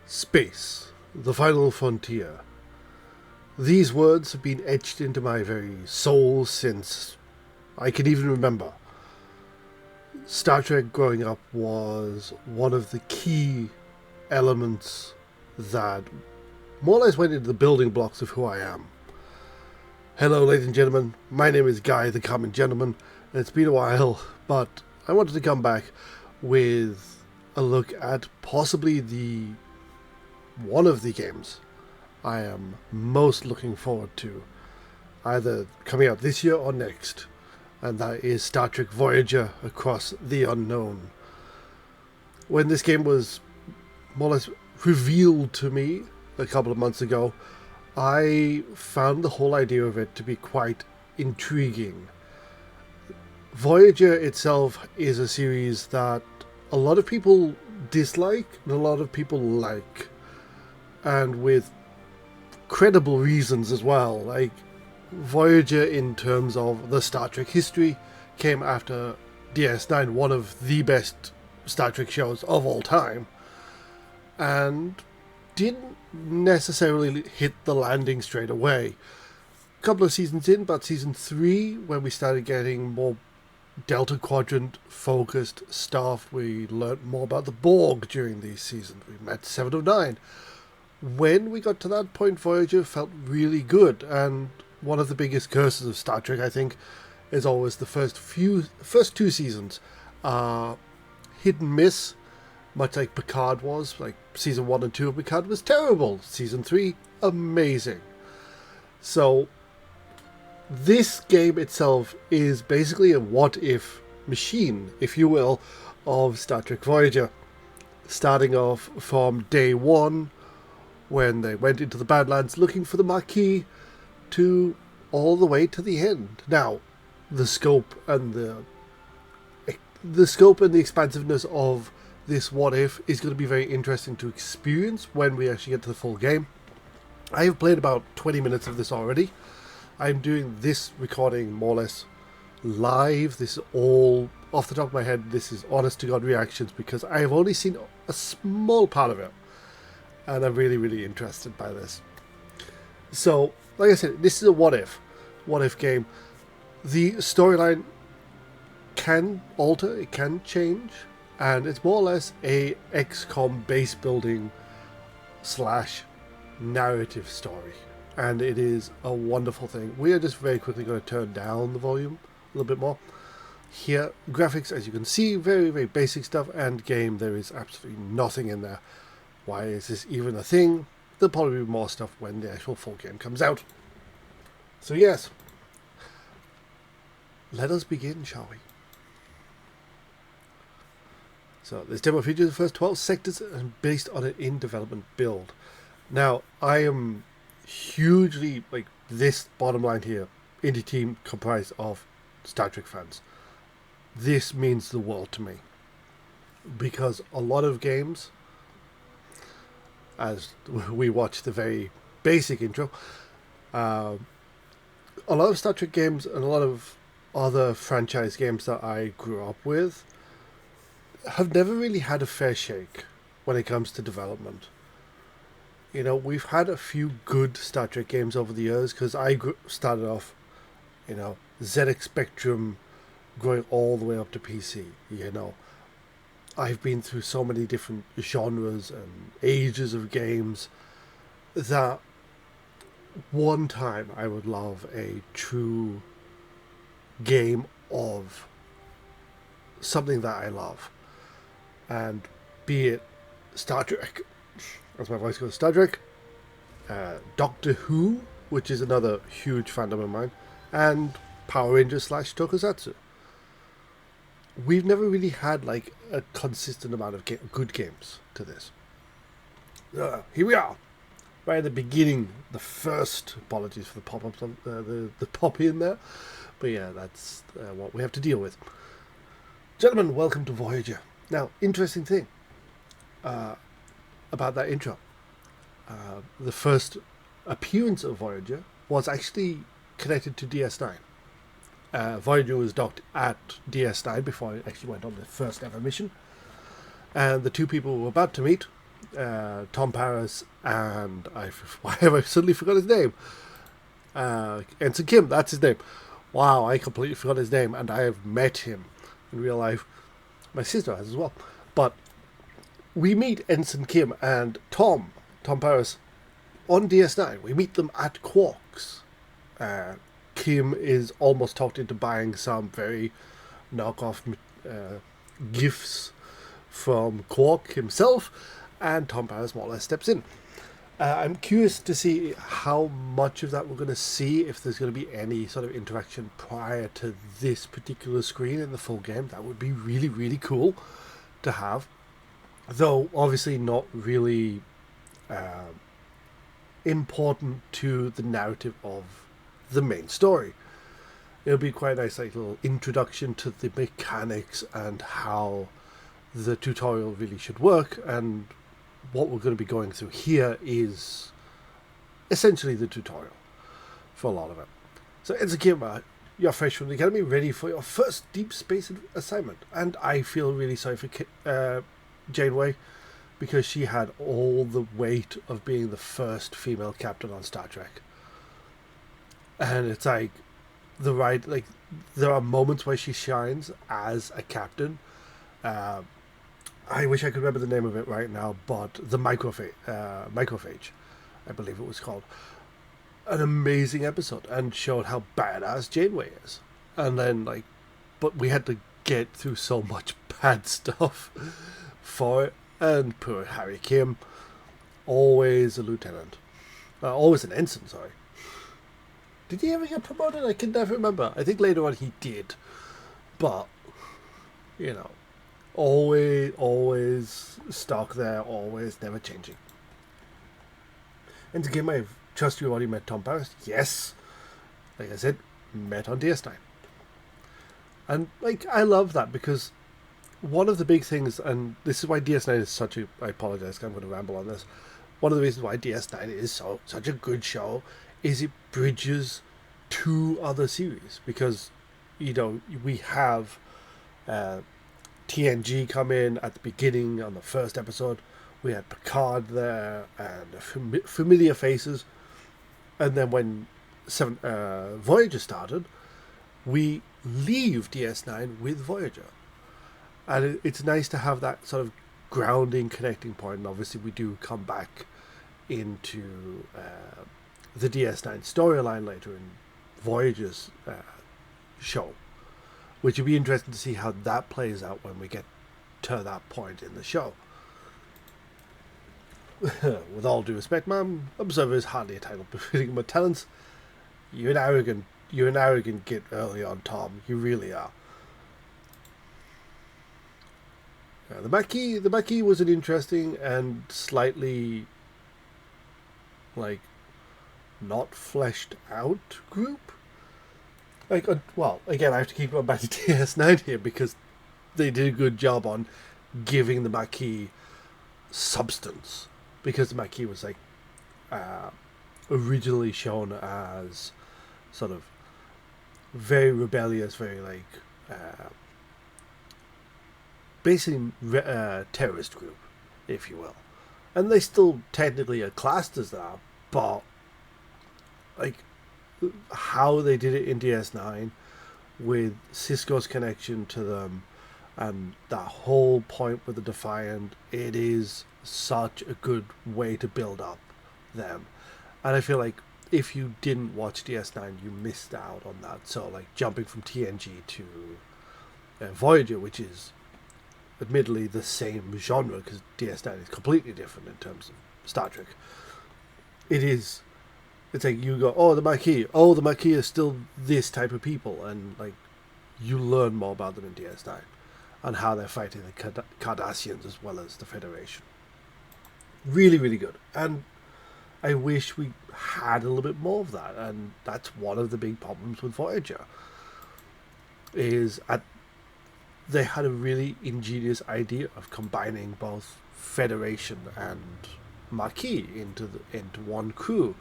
Space, the final frontier. These words have been etched into my very soul since I can even remember. Star Trek growing up was one of the key elements that more or less went into the building blocks of who I am. Hello, ladies and gentlemen. My name is Guy, the Kamen gentleman, and it's been a while, but I wanted to come back with a look at possibly one of the games I am most looking forward to, either coming out this year or next, and that is Star Trek Voyager Across the Unknown. When this game was more or less revealed to me a couple of months ago, I found the whole idea of it to be quite intriguing. Voyager itself is a series that a lot of people dislike and a lot of people like, and with credible reasons as well. Like, Voyager, in terms of the Star Trek history, came after DS9, one of the best Star Trek shows of all time, and didn't necessarily hit the landing straight away. A couple of seasons in, about season 3, when we started getting more Delta Quadrant focused stuff, we learnt more about the Borg during these seasons. We met 7 of 9. When we got to that point, Voyager felt really good, and one of the biggest curses of Star Trek, I think, is always the first two seasons are hit and miss, much like Picard was. Like, season 1 and 2 of Picard was terrible. Season 3, amazing. So this game itself is basically a what-if machine, if you will, of Star Trek Voyager, starting off from day 1, when they went into the Badlands looking for the Marquis, to all the way to the end. Now, the scope and the expansiveness of this what if is going to be very interesting to experience when we actually get to the full game. I have played about 20 minutes of this already. I'm doing this recording more or less live. This is all off the top of my head. This is honest to God reactions, because I have only seen a small part of it, and I'm really, really interested by this. So, like I said, this is a what if game. The storyline can alter, it can change, and it's more or less a XCOM base building / narrative story, and it is a wonderful thing. We are just very quickly going to turn down the volume a little bit more. Here, graphics, as you can see, very, very basic stuff, and game, there is absolutely nothing in there. Why is this even a thing? There'll probably be more stuff when the actual full game comes out. So yes, let us begin, shall we? So this demo features the first 12 sectors and based on an in-development build. Now, I am hugely, this bottom line here, indie team comprised of Star Trek fans. This means the world to me, because a lot of games, as we watch the very basic intro, a lot of Star Trek games and a lot of other franchise games that I grew up with have never really had a fair shake when it comes to development. You know, we've had a few good Star Trek games over the years, because I started off, ZX Spectrum, going all the way up to PC, I've been through so many different genres and ages of games that one time I would love a true game of something that I love. And be it Star Trek, as my voice goes, Star Trek, Doctor Who, which is another huge fandom of mine, and Power Rangers / Tokusatsu. We've never really had a consistent amount of good games to this. Here we are, right at the beginning, the first. Apologies for the pop-ups, the pop in there, but yeah, that's what we have to deal with. Gentlemen, welcome to Voyager. Now, interesting thing about that intro. The first appearance of Voyager was actually connected to DS9. Voyager was docked at DS9 before it actually went on the first ever mission. And the two people we were about to meet Tom Paris and why have I suddenly forgot his name? Ensign Kim, that's his name. Wow, I completely forgot his name, and I have met him in real life. My sister has as well. But we meet Ensign Kim and Tom Paris, on DS9. We meet them at Quark's. Kim is almost talked into buying some very knockoff gifts from Quark himself, and Tom Paris more or less steps in. I'm curious to see how much of that we're going to see, if there's going to be any sort of interaction prior to this particular screen in the full game. That would be really, really cool to have. Though, obviously not really important to the narrative of the main story. It'll be quite a nice little introduction to the mechanics and how the tutorial really should work, and what we're going to be going through here is essentially the tutorial for a lot of it. So, Enzakima, you're fresh from the academy, ready for your first deep space assignment. And I feel really sorry for Janeway, because she had all the weight of being the first female captain on Star Trek. And it's like, there are moments where she shines as a captain. I wish I could remember the name of it right now, but the microphage, I believe it was called. An amazing episode, and showed how badass Janeway is. And then, but we had to get through so much bad stuff for it. And poor Harry Kim, always a lieutenant. Always an ensign, sorry. Did he ever get promoted? I can never remember. I think later on he did. But, always stuck there, always never changing. And to give my trust, you already met Tom Paris? Yes. Like I said, met on DS9. And, I love that, because one of the big things, and this is why DS9 is such a... I apologize, I'm going to ramble on this. One of the reasons why DS9 is such a good show is it bridges two other series. Because, we have TNG come in at the beginning on the first episode. We had Picard there, and familiar faces. And then when Voyager started, we leave DS9 with Voyager. And it's nice to have that sort of grounding, connecting point. And obviously we do come back into the DS9 storyline later in Voyager's show, which would be interesting to see how that plays out when we get to that point in the show. With all due respect, ma'am, Observer is hardly a title befitting my talents. You're an arrogant git early on, Tom. You really are. The Maquis was an interesting and slightly, not fleshed out group. Well, again, I have to keep going back to DS9 here, because they did a good job on giving the Maquis substance. Because the Maquis was originally shown as sort of very rebellious, very basically terrorist group, if you will. And they still technically are classed as that, but how they did it in DS9 with Cisco's connection to them and that whole point with the Defiant, it is such a good way to build up them. And I feel like if you didn't watch DS9, you missed out on that. So jumping from TNG to Voyager, which is admittedly the same genre, because DS9 is completely different in terms of Star Trek. It's you go, the Maquis is still this type of people, and you learn more about them in DS9 and how they're fighting the Cardassians as well as the Federation. Really, really good. And I wish we had a little bit more of that, and that's one of the big problems with Voyager. They had a really ingenious idea of combining both Federation and Maquis into one crew,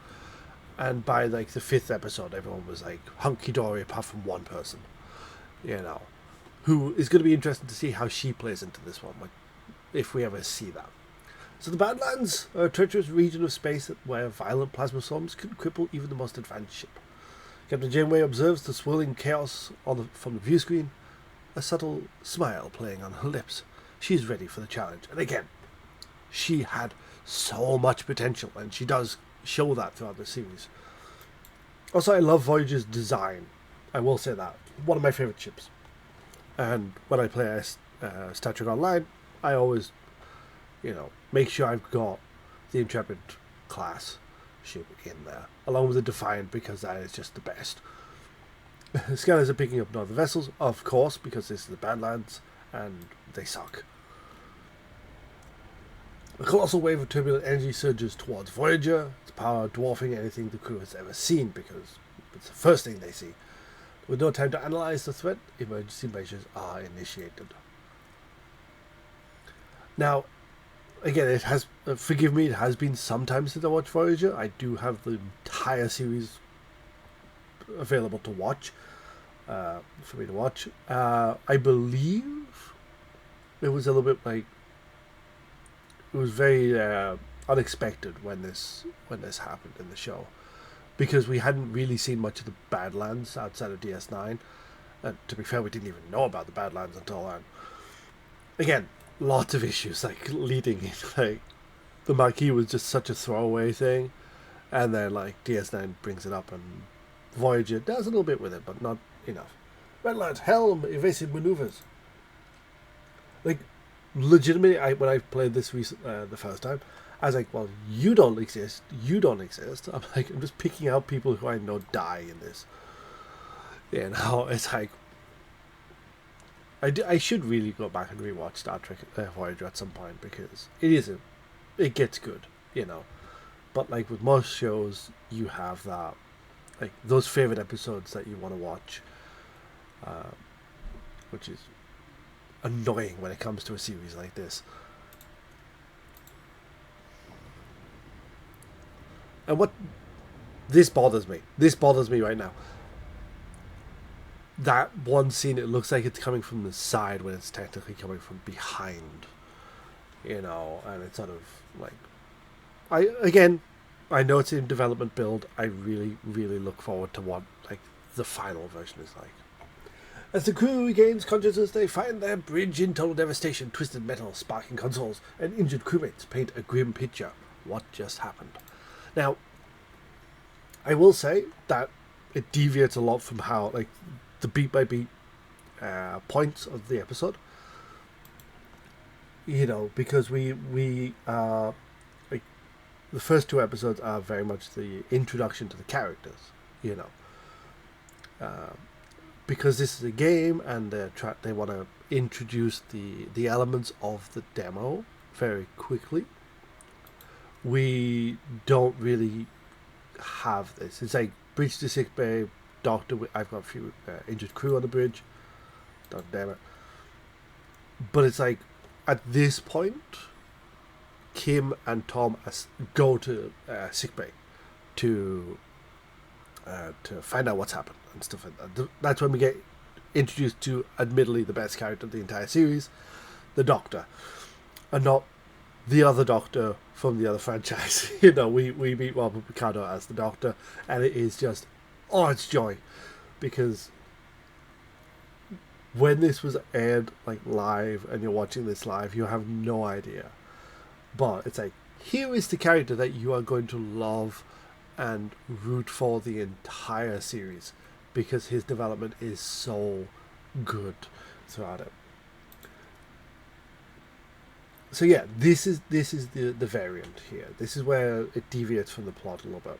and by the fifth episode, everyone was hunky dory apart from one person, who is going to be interesting to see how she plays into this one, if we ever see that. So the Badlands are a treacherous region of space where violent plasma storms can cripple even the most advanced ship. Captain Janeway observes the swirling chaos from the view screen, a subtle smile playing on her lips. She's ready for the challenge. And again, she had so much potential, and she does show that throughout the series. Also, I love Voyager's design. I will say that. One of my favourite ships. And when I play Star Trek Online, I always, make sure I've got the Intrepid class ship in there, along with the Defiant, because that is just the best. Scanners are picking up northern vessels, of course, because this is the Badlands, and they suck. A colossal wave of turbulent energy surges towards Voyager, its power dwarfing anything the crew has ever seen, because it's the first thing they see. With no time to analyze the threat, emergency measures are initiated. Now, again, it has, forgive me, it has been some time since I watched Voyager. I do have the entire series available to watch, for me to watch. I believe it was a little bit like, it was very unexpected when this happened in the show, because we hadn't really seen much of the Badlands outside of DS9. And to be fair, we didn't even know about the Badlands until then. Again, lots of issues like leading in, like the Marquis was just such a throwaway thing, and then like DS9 brings it up, and Voyager does a little bit with it, but not enough. Badlands, helm, evasive maneuvers. Like, legitimately, when I played this the first time, I was like, well, you don't exist. I'm like, I'm just picking out people who I know die in this. It's like, I should really go back and rewatch Star Trek Voyager at some point, because it gets good, But like with most shows, you have that, like those favorite episodes that you want to watch, which is annoying when it comes to a series like this. And this bothers me right now. That one scene, it looks like it's coming from the side when it's technically coming from behind, and it's sort of like, I know it's in development build. I really, really look forward to what like the final version is like. As the crew regains consciousness, they find their bridge in total devastation, twisted metal, sparking consoles, and injured crewmates paint a grim picture. What just happened? Now, I will say that it deviates a lot from how, like, the beat-by-beat points of the episode. Because we like, the first two episodes are very much the introduction to the characters, because this is a game, and they want to introduce the elements of the demo very quickly. We don't really have this. It's like bridge to sick bay, doctor. I've got a few injured crew on the bridge. God damn it! But it's like at this point, Kim and Tom go to sick bay to find out what's happened and stuff like that. That's when we get introduced to, admittedly, the best character of the entire series, the Doctor, and not the other Doctor from the other franchise. We meet Robert Picardo as the Doctor, and it is just, it's joy, because when this was aired like live, and you're watching this live, you have no idea, but it's like, here is the character that you are going to love and root for the entire series, because his development is so good throughout it. So yeah, this is the variant here. This is where it deviates from the plot a little bit,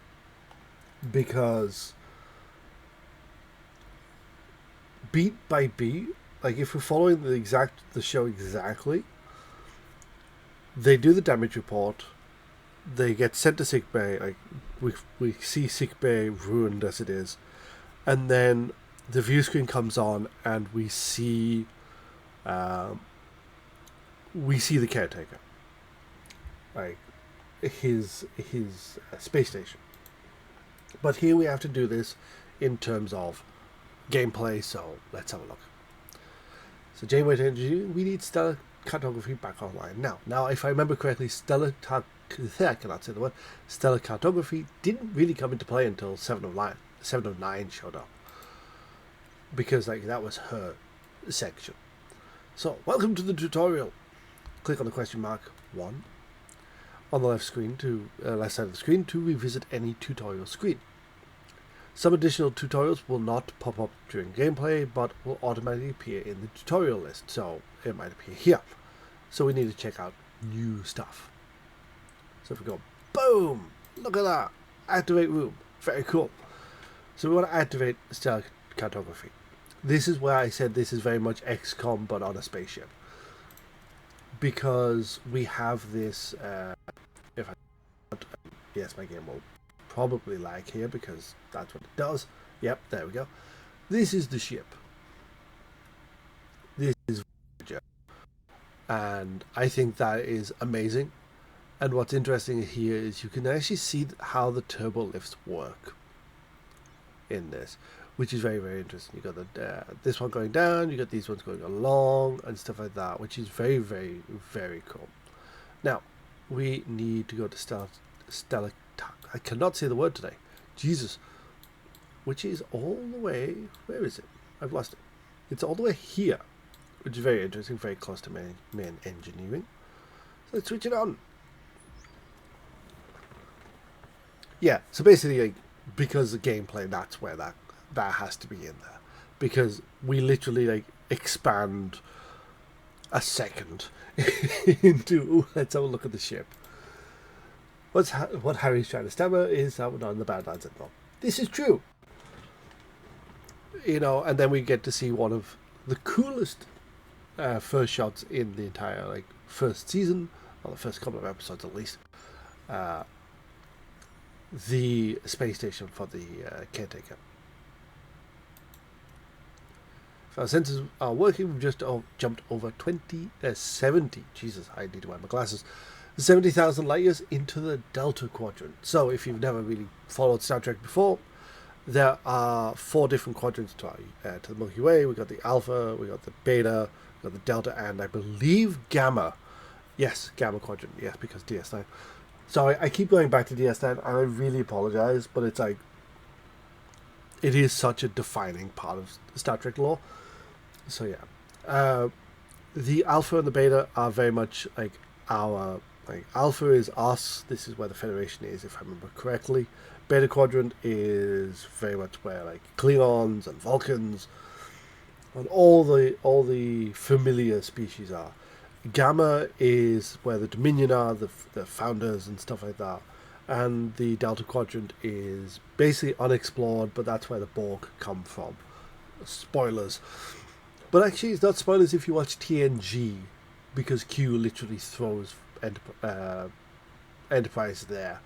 because beat by beat, like if we're following the show exactly, they do the damage report, they get sent to sickbay, like we see sickbay ruined as it is, and then the view screen comes on, and we see the caretaker, like his space station. But here we have to do this in terms of gameplay, so let's have a look. So Janeway to introduce, we need stellar cartography back online now. Now, if I remember correctly, I cannot say the word. Stellar cartography didn't really come into play until 709 showed up, because like that was her section. So, welcome to the tutorial. Click on the question mark 1 on the left side of the screen to revisit any tutorial screen. Some additional tutorials will not pop up during gameplay, but will automatically appear in the tutorial list, so it might appear here. So we need to check out new stuff. So if we go, boom, look at that, activate room, very cool. So we want to activate stellar cartography. This is where I said this is very much XCOM, but on a spaceship. Because we have this, yes, my game will probably lag here because that's what it does. Yep, there we go. This is the ship. This is Voyager. And I think that is amazing. And what's interesting here is you can actually see how the turbo lifts work in this, which is very, very interesting. You got this one going down, you got these ones going along and stuff like that, which is very, very, very cool. Now, we need to go to stellar. I cannot say the word today. Jesus. Which is all the way... Where is it? I've lost it. It's all the way here, which is very interesting, very close to main engineering. So let's switch it on. Yeah, so basically, like, because the gameplay, that's where that has to be in there. Because we literally, like, expand a second into, let's have a look at the ship. What Harry's trying to stammer is that we're not in the Badlands anymore. This is true. You know, and then we get to see one of the coolest first shots in the entire, like, first season, or the first couple of episodes at least. The space station for the caretaker. If our sensors are working, we've just jumped over 70. Jesus, I need to wear my glasses. 70,000 light years into the Delta Quadrant. So, if you've never really followed Star Trek before, there are 4 different quadrants to the Milky Way. We've got the Alpha, we've got the Beta, we've got the Delta, and I believe Gamma. Yes, Gamma Quadrant. Yes, because DS9. So I keep going back to DS9, and I really apologize, but it's like, it is such a defining part of Star Trek lore. So yeah, the Alpha and the Beta are very much like our... Like, Alpha is us. This is where the Federation is, if I remember correctly. Beta Quadrant is very much where, like, Klingons and Vulcans and all the familiar species are. Gamma is where the Dominion are, the founders and stuff like that. And the Delta Quadrant is basically unexplored, but that's where the Borg come from. Spoilers. But actually, it's not spoilers if you watch TNG, because Q literally throws Enterprise there.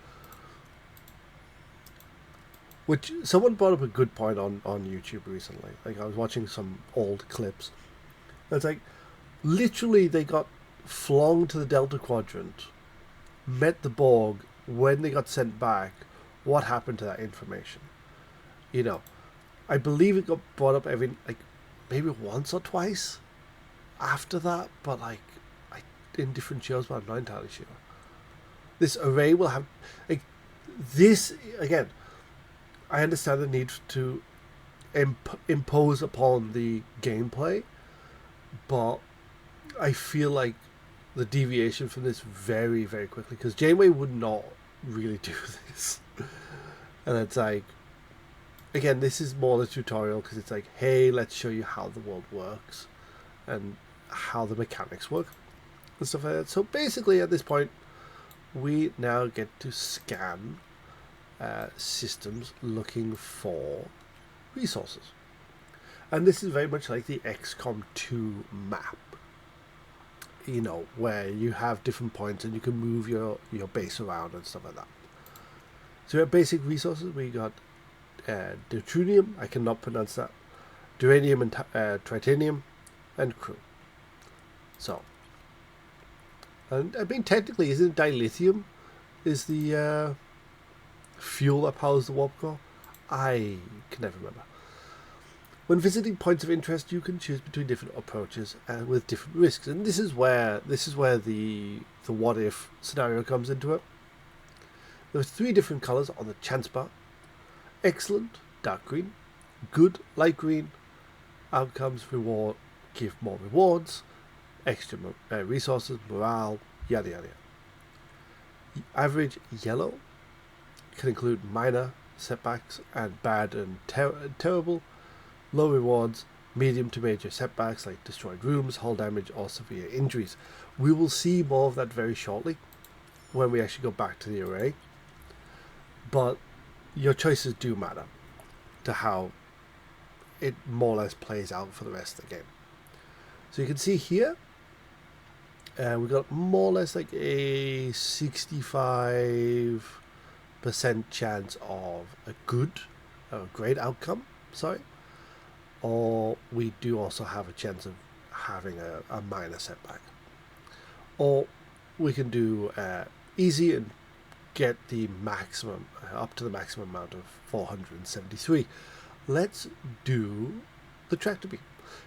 Which someone brought up a good point on YouTube recently. Like, I was watching some old clips. It's like, literally they got flung to the Delta Quadrant, met the Borg. When they got sent back, what happened to that information? You know, I believe it got brought up maybe once or twice after that, but like, in different shows, but I'm not entirely sure. This array will have, like, this again. I understand the need to impose upon the gameplay, but I feel like the deviation from this very, very quickly, because Janeway would not really do this. And it's like, again, this is more the tutorial, because it's like, hey, let's show you how the world works and how the mechanics work and stuff like that. So basically, at this point, we now get to scan systems looking for resources. And this is very much like the XCOM 2 map, you know, where you have different points and you can move your base around and stuff like that. So we have basic resources. We got deuterium, I cannot pronounce that, duranium and tritanium, and crew. So, and I mean, technically, isn't dilithium is the fuel that powers the warp core? I can never remember. When visiting points of interest, you can choose between different approaches and with different risks, and this is where the what if scenario comes into it. There's 3 different colors on the chance bar: excellent, dark green; good, light green; outcomes, reward, give more rewards; extra resources, morale, yada yada yada. Average, yellow, can include minor setbacks and bad and terrible. Low rewards, medium to major setbacks like destroyed rooms, hull damage, or severe injuries. We will see more of that very shortly when we actually go back to the array. But your choices do matter to how it more or less plays out for the rest of the game. So you can see here, we got more or less like a 65% chance of a great outcome. Sorry. Or we do also have a chance of having a minor setback. Or we can do easy and get the maximum, up to the maximum amount of 473. Let's do the tractor beam,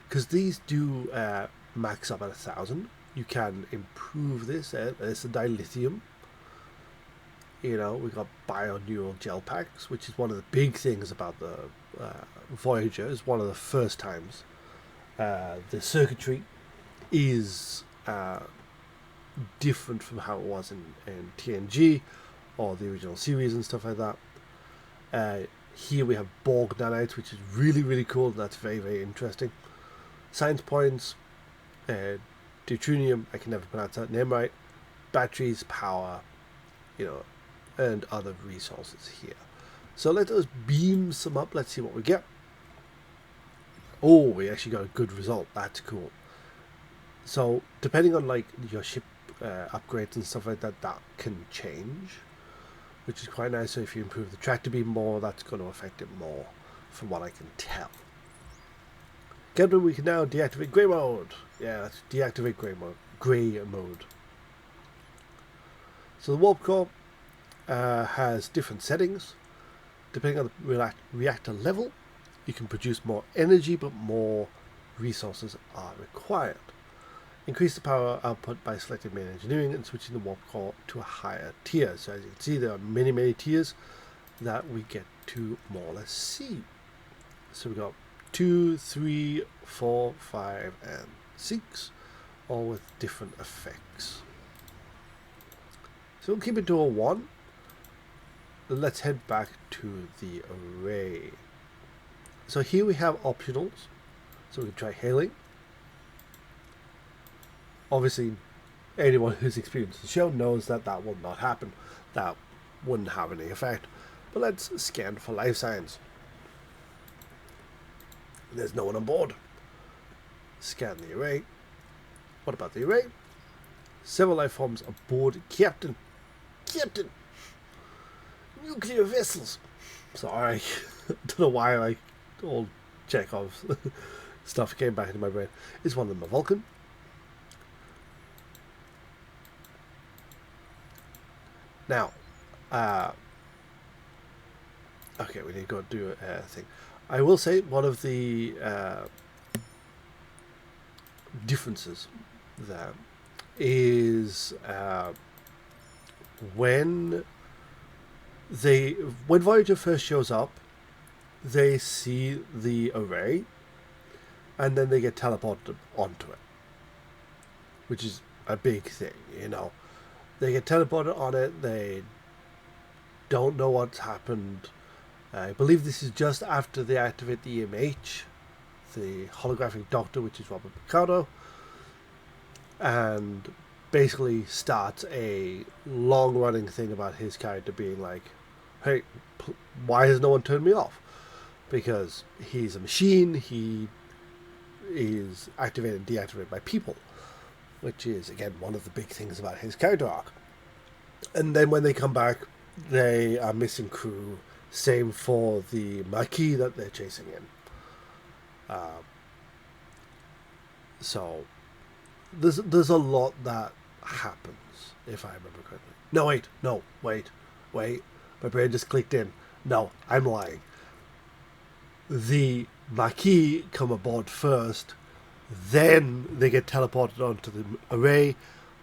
because these do max up at 1,000. You can improve this. It's a dilithium. You know, we got bio-neural gel packs, which is one of the big things about the Voyager. Is one of the first times the circuitry is different from how it was in TNG or the original series and stuff like that. Here we have Borg nanites, which is really, really cool. That's very, very interesting. Science points, deuterium, I can never pronounce that name right, batteries, power, you know, and other resources here. So let us beam some up. Let's see what we get. Oh, we actually got a good result. That's cool. So depending on like your ship upgrades and stuff like that, that can change, which is quite nice. So if you improve the tractor beam more, that's going to affect it more, from what I can tell. Captain, we can now deactivate grey mode. Yeah, let's deactivate grey mode. So the warp core has different settings. Depending on the reactor level, you can produce more energy, but more resources are required. Increase the power output by selecting main engineering and switching the warp core to a higher tier. So as you can see, there are many, many tiers that we get to more or less see. So we got 2, 3, 4, 5, and 6, all with different effects. So we'll keep it to a 1. Let's head back to the array. So here we have optionals. So we can try hailing. Obviously, anyone who's experienced the show knows that that will not happen. That wouldn't have any effect. But let's scan for life signs. There's no one on board. Scan the array. What about the array? Several life forms aboard. Captain! Captain! Nuclear vessels! Sorry. Don't know why like old Chekhov's stuff came back into my brain. Is one of them a Vulcan? Now, okay, we need to go do a thing. I will say one of the differences there is when Voyager first shows up, they see the array, and then they get teleported onto it, which is a big thing, you know. They get teleported on it, they don't know what's happened. I believe this is just after they activate the EMH, the holographic doctor, which is Robert Picardo, and basically starts a long-running thing about his character being like, hey, why has no one turned me off? Because he's a machine, he is activated and deactivated by people, which is, again, one of the big things about his character arc. And then when they come back, they are missing crew. Same for the Maquis that they're chasing in. So there's a lot that happens, if I remember correctly. No, wait. My brain just clicked in. No, I'm lying. The Maquis come aboard first, then they get teleported onto the array.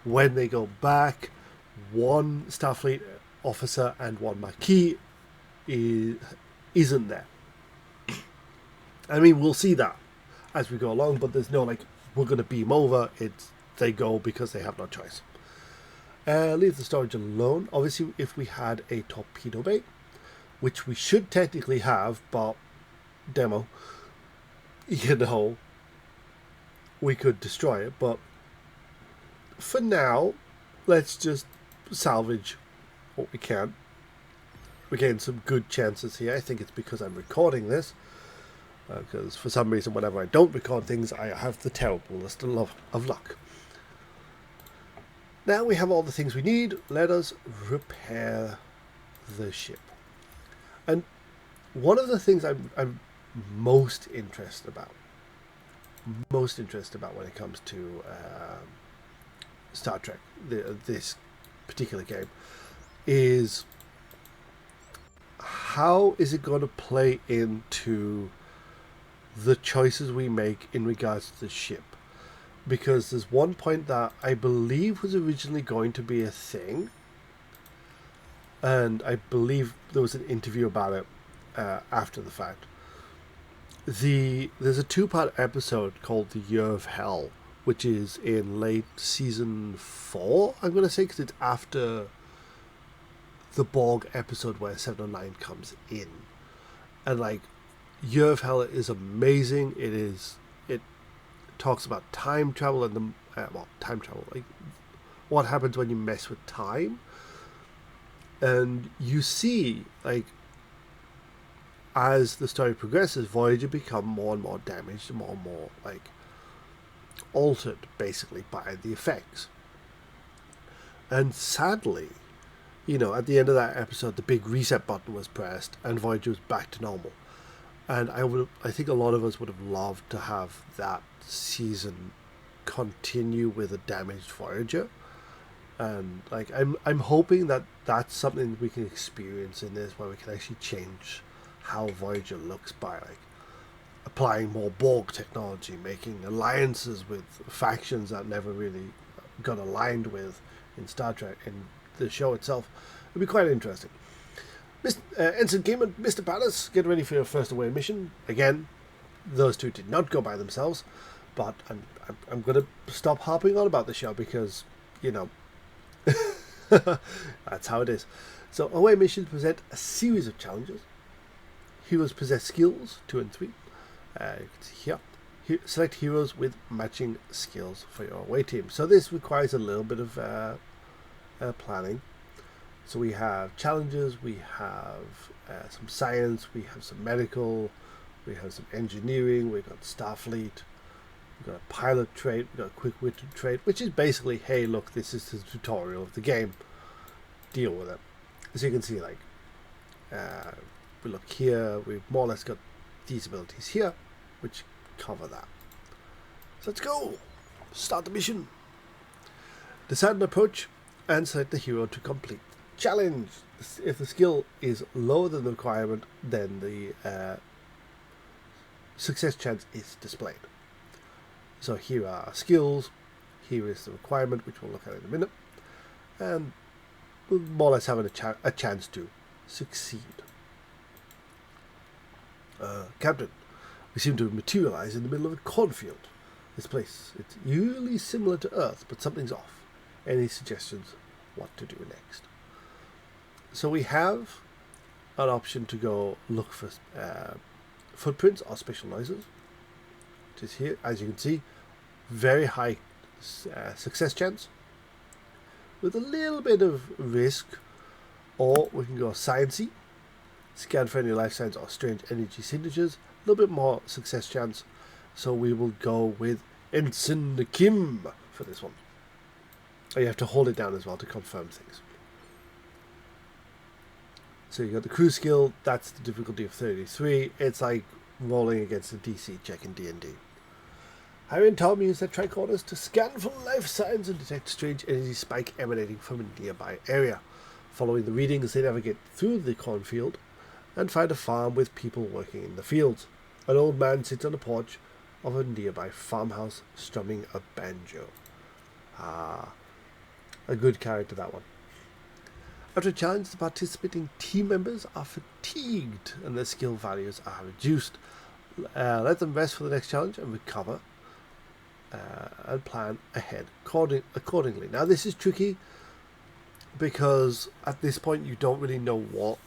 When they go back, one Starfleet officer and one Maquis isn't there. I mean, we'll see that as we go along, but there's no like, we're going to beam over. They go because they have no choice. Leave the storage alone. Obviously, if we had a torpedo bay, which we should technically have, but demo, we could destroy it. But for now, let's just salvage what we can. We're getting some good chances here. I think it's because I'm recording this. Because for some reason, whenever I don't record things, I have the terriblest of luck. Now we have all the things we need. Let us repair the ship. And one of the things I'm most interested about when it comes to Star Trek, this particular game, is how is it going to play into the choices we make in regards to the ship. Because there's one point that I believe was originally going to be a thing, and I believe there was an interview about it after the fact. There's a 2-part episode called The Year of Hell, which is in late season 4, I'm going to say, because it's after the Borg episode where 709 comes in. And like, Year of Hell is amazing. It talks about time travel and time travel, like what happens when you mess with time. And you see, like, as the story progresses, Voyager become more and more damaged, and more like altered, basically, by the effects. And sadly, at the end of that episode, the big reset button was pressed, and Voyager was back to normal. And I think a lot of us would have loved to have that season continue with a damaged Voyager. And like, I'm hoping that that's something we can experience in this, where we can actually change how Voyager looks by like applying more Borg technology, making alliances with factions that never really got aligned with in Star Trek, in the show itself. It'd be quite interesting. Ensign Kamen, Mr. Palace, get ready for your first away mission. Again, those two did not go by themselves, but I'm going to stop harping on about the show because, that's how it is. So, away missions present a series of challenges. Heroes possess skills 2 and 3. You can see here. Select heroes with matching skills for your away team. So this requires a little bit of planning. So we have challenges, we have some science, we have some medical, we have some engineering, we've got Starfleet, we've got a pilot trait, we've got a quick-witted trait, which is basically, hey, look, this is the tutorial of the game. Deal with it. So you can see, like, we look here, we've more or less got these abilities here, which cover that. So let's go! Start the mission! Decide an approach and select the hero to complete. Challenge. If the skill is lower than the requirement, then the success chance is displayed. So here are our skills, here is the requirement, which we'll look at in a minute, and we're more or less having a chance to succeed. Captain, we seem to materialize in the middle of a cornfield. This place, it's usually similar to Earth, but something's off. Any suggestions what to do next? So we have an option to go look for footprints or special noises, which is here. As you can see, very high success chance with a little bit of risk. Or we can go sciencey, scan for any life signs or strange energy signatures, a little bit more success chance. So we will go with Ensign Kim for this one. You have to hold it down as well to confirm things. So you got the crew skill, that's the difficulty of 33. It's like rolling against a DC check in D&D. Hyrian told me use their tricorders to scan for life signs and detect strange energy spike emanating from a nearby area. Following the readings, they navigate through the cornfield and find a farm with people working in the fields. An old man sits on the porch of a nearby farmhouse strumming a banjo. Ah, a good character, that one. After a challenge, the participating team members are fatigued and their skill values are reduced. Let them rest for the next challenge and recover and plan ahead accordingly. Now, this is tricky because at this point you don't really know what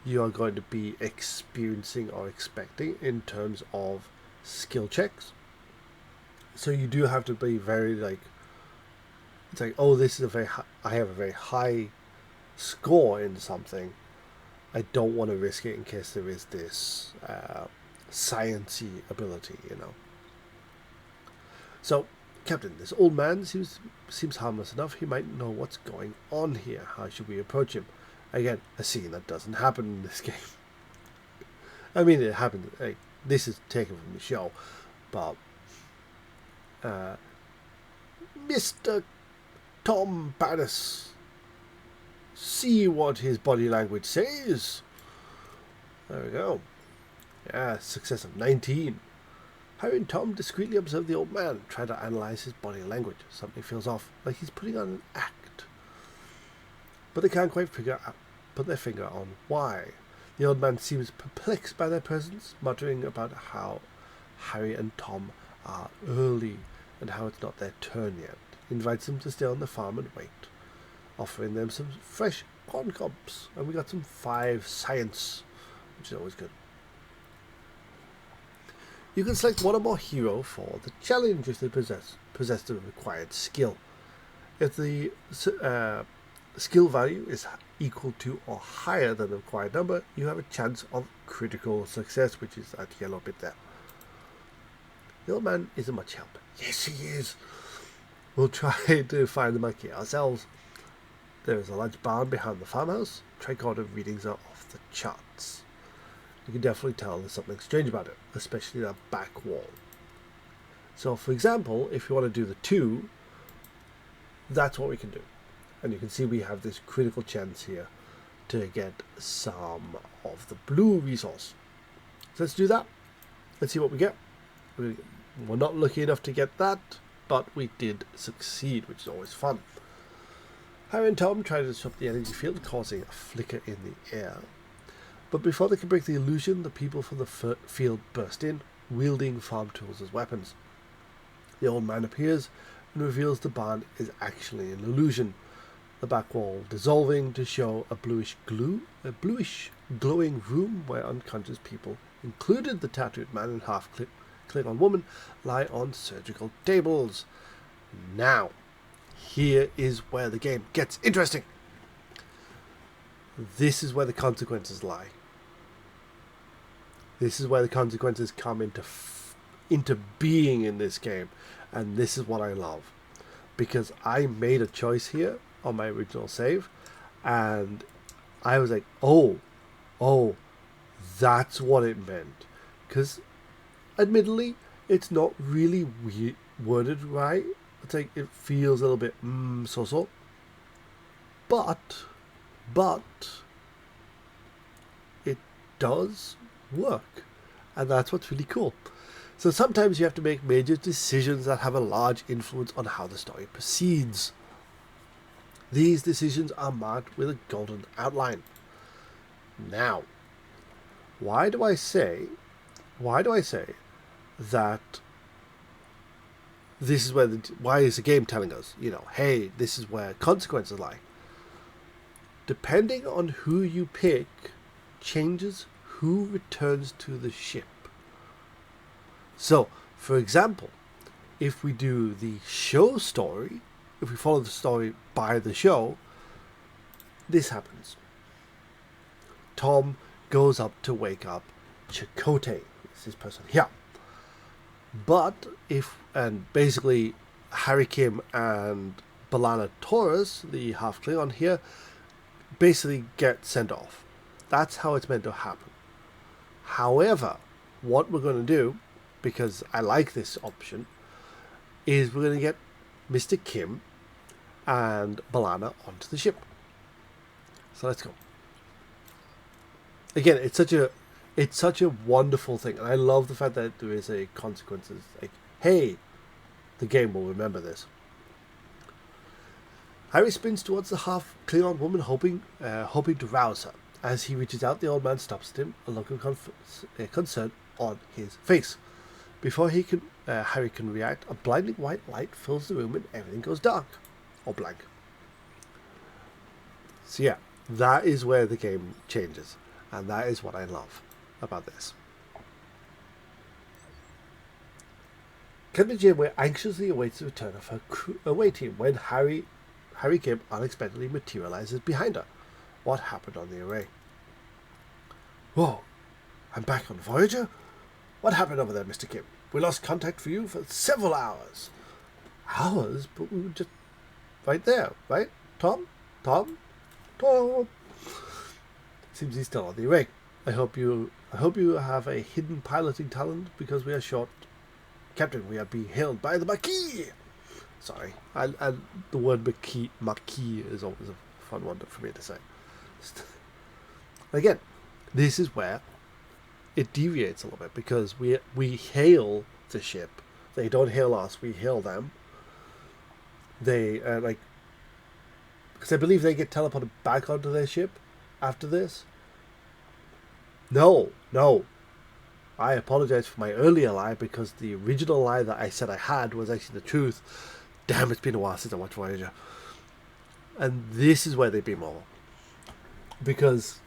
you are going to be experiencing or expecting in terms of skill checks. So you do have to be very it's like, oh, this is I have a very high score in something. I don't want to risk it in case there is this sciencey ability, So, Captain, this old man seems harmless enough. He might know what's going on here. How should we approach him? Again, a scene that doesn't happen in this game. I mean, it happened. This is taken from the show, but Mr. Tom Paris, see what his body language says. There we go. Yeah, success of 19. Harry and Tom discreetly observe the old man, try to analyze his body language. Something feels off, like he's putting on an act. But they can't quite put their finger on why. The old man seems perplexed by their presence, muttering about how Harry and Tom are early and how it's not their turn yet. He invites them to stay on the farm and wait, offering them some fresh corn cobs. And we got some 5 science, which is always good. You can select one or more hero for the challenge if they possess the required skill. If the skill value is equal to or higher than the required number, you have a chance of critical success, which is that yellow bit there. The old man isn't much help. Yes, he is. We'll try to find the monkey ourselves. There is a large barn behind the farmhouse. Tricorder readings are off the charts. You can definitely tell there's something strange about it, especially that back wall. So, for example, if you want to do the 2, that's what we can do. And you can see we have this critical chance here to get some of the blue resource. So let's do that. Let's see what we get. We're not lucky enough to get that, but we did succeed, which is always fun. Harry and Tom try to disrupt the energy field, causing a flicker in the air. But before they can break the illusion, the people from the field burst in, wielding farm tools as weapons. The old man appears and reveals the barn is actually an illusion. The back wall dissolving to show a bluish glowing room where unconscious people, included the tattooed man and half Klingon woman, lie on surgical tables. Now, here is where the game gets interesting. This is where the consequences lie. This is where the consequences come into being in this game. And this is what I love. Because I made a choice here on my original save. And I was like, oh, that's what it meant. Because, admittedly, it's not really worded right. It's like, it feels a little bit, so. But it does work, and that's what's really cool. So sometimes you have to make major decisions that have a large influence on how the story proceeds. These decisions are marked with a golden outline. Now, why do I say that this is where why is the game telling us, hey, this is where consequences lie? Depending on who you pick, changes who returns to the ship. So, for example, if we do the show story, if we follow the story by the show, this happens. Tom goes up to wake up Chakotay. It's this person here. But basically Harry Kim and B'Elanna Torres, the half Klingon here, basically get sent off. That's how it's meant to happen. However, what we're going to do, because I like this option, is we're going to get Mr. Kim and B'Elanna onto the ship. So let's go. Again, it's such a It's such a wonderful thing, and I love the fact that there is a consequences. Like, hey, the game will remember this. Harry spins towards the half Klingon woman, hoping to rouse her. As he reaches out, the old man stops at him, a look of concern on his face. Before Harry can react, a blinding white light fills the room and everything goes dark, or blank. So yeah, that is where the game changes, and that is what I love about this. Captain Janeway anxiously awaits the return of her away team when Harry Kim unexpectedly materializes behind her. What happened on the array? Whoa, I'm back on Voyager? What happened over there, Mr. Kim? We lost contact for you for several hours. Hours? But we were just right there, right? Tom? Seems he's still on the array. I hope you have a hidden piloting talent because we are short. Captain, we are being hailed by the Maquis. Sorry, the word Maquis is always a fun one for me to say. Again, this is where it deviates a little bit because we hail the ship. They don't hail us, we hail them. They because I believe they get teleported back onto their ship after this. No. I apologize for my earlier lie because the original lie that I said I had was actually the truth. Damn, it's been a while since I watched Voyager. And this is where they beam over. Because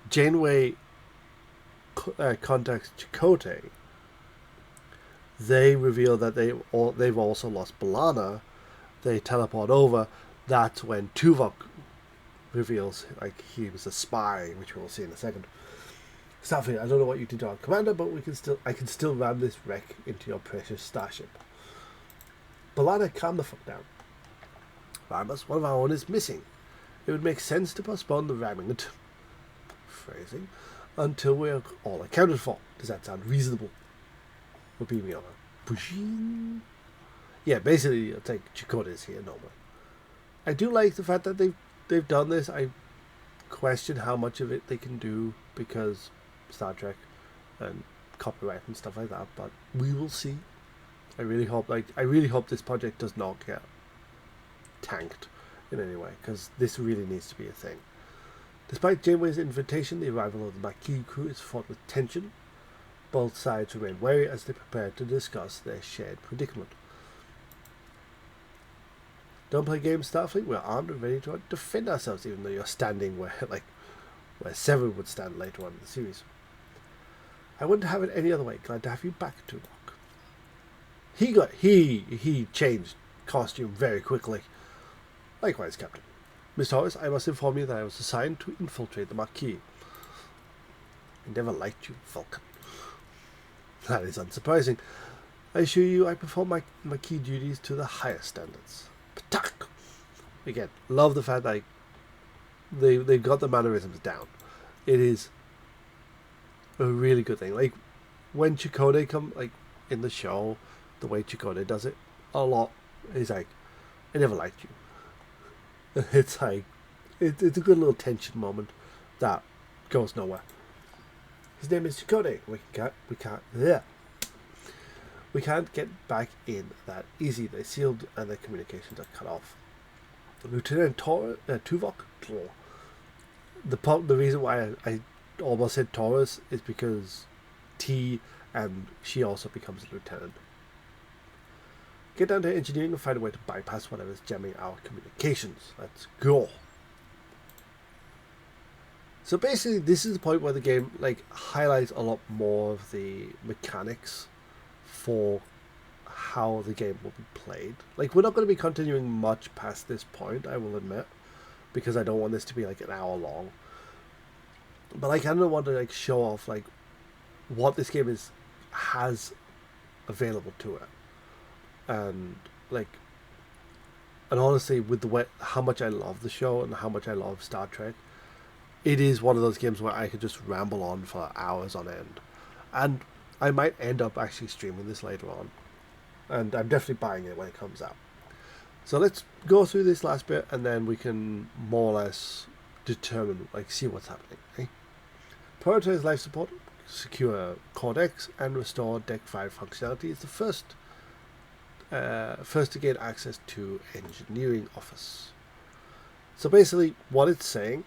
Janeway contacts Chakotay. They reveal that they've also lost B'Elanna. They teleport over. That's when Tuvok reveals like he was a spy, which we'll see in a second. Starfleet, I don't know what you did to our commander, but I can still ram this wreck into your precious starship. B'Elanna, calm the fuck down. Ramos, one of our own is missing. It would make sense to postpone the ramming phrasing until we're all accounted for. Does that sound reasonable? We're beaming over. Pushing. Yeah, basically, I think Chakotay's here normally. I do like the fact that they've done this. I question how much of it they can do because Star Trek and copyright and stuff like that, but we will see. I really hope this project does not get tanked in any way, because this really needs to be a thing. Despite Janeway's invitation, the arrival of the Maquis crew is fraught with tension. Both sides remain wary as they prepare to discuss their shared predicament. Don't play games, Starfleet. We're armed and ready to defend ourselves, even though you're standing where Seven would stand later on in the series. I wouldn't have it any other way. Glad to have you back, Tuvok. He changed costume very quickly. Likewise, Captain. Miss Torres, I must inform you that I was assigned to infiltrate the Maquis. I never liked you, Vulcan. That is unsurprising. I assure you I perform my Maquis duties to the highest standards. Patak! Again, love the fact that they've got the mannerisms down. It is a really good thing. Like when Chakotay in the show, the way Chakotay does it a lot is like, I never liked you. It's like it's a good little tension moment that goes nowhere. His name is Chakotay. We can't get back in that easy. They sealed and their communications are cut off. Lieutenant Tuvok. The reason why I almost said Taurus is because T and she also becomes a lieutenant. Get down to engineering and find a way to bypass whatever's jamming our communications. Let's go. So basically, this is the point where the game highlights a lot more of the mechanics for how the game will be played. We're not going to be continuing much past this point, I will admit, because I don't want this to be an hour long. But I kind of want to show off what this game has available to it. And honestly, with the way how much I love the show and how much I love Star Trek, it is one of those games where I could just ramble on for hours on end. And I might end up actually streaming this later on. And I'm definitely buying it when it comes out. So let's go through this last bit and then we can more or less determine, see what's happening. Okay? Prioritize life support, secure core decks, and restore deck 5 functionality is the first to gain access to engineering office. So basically what it's saying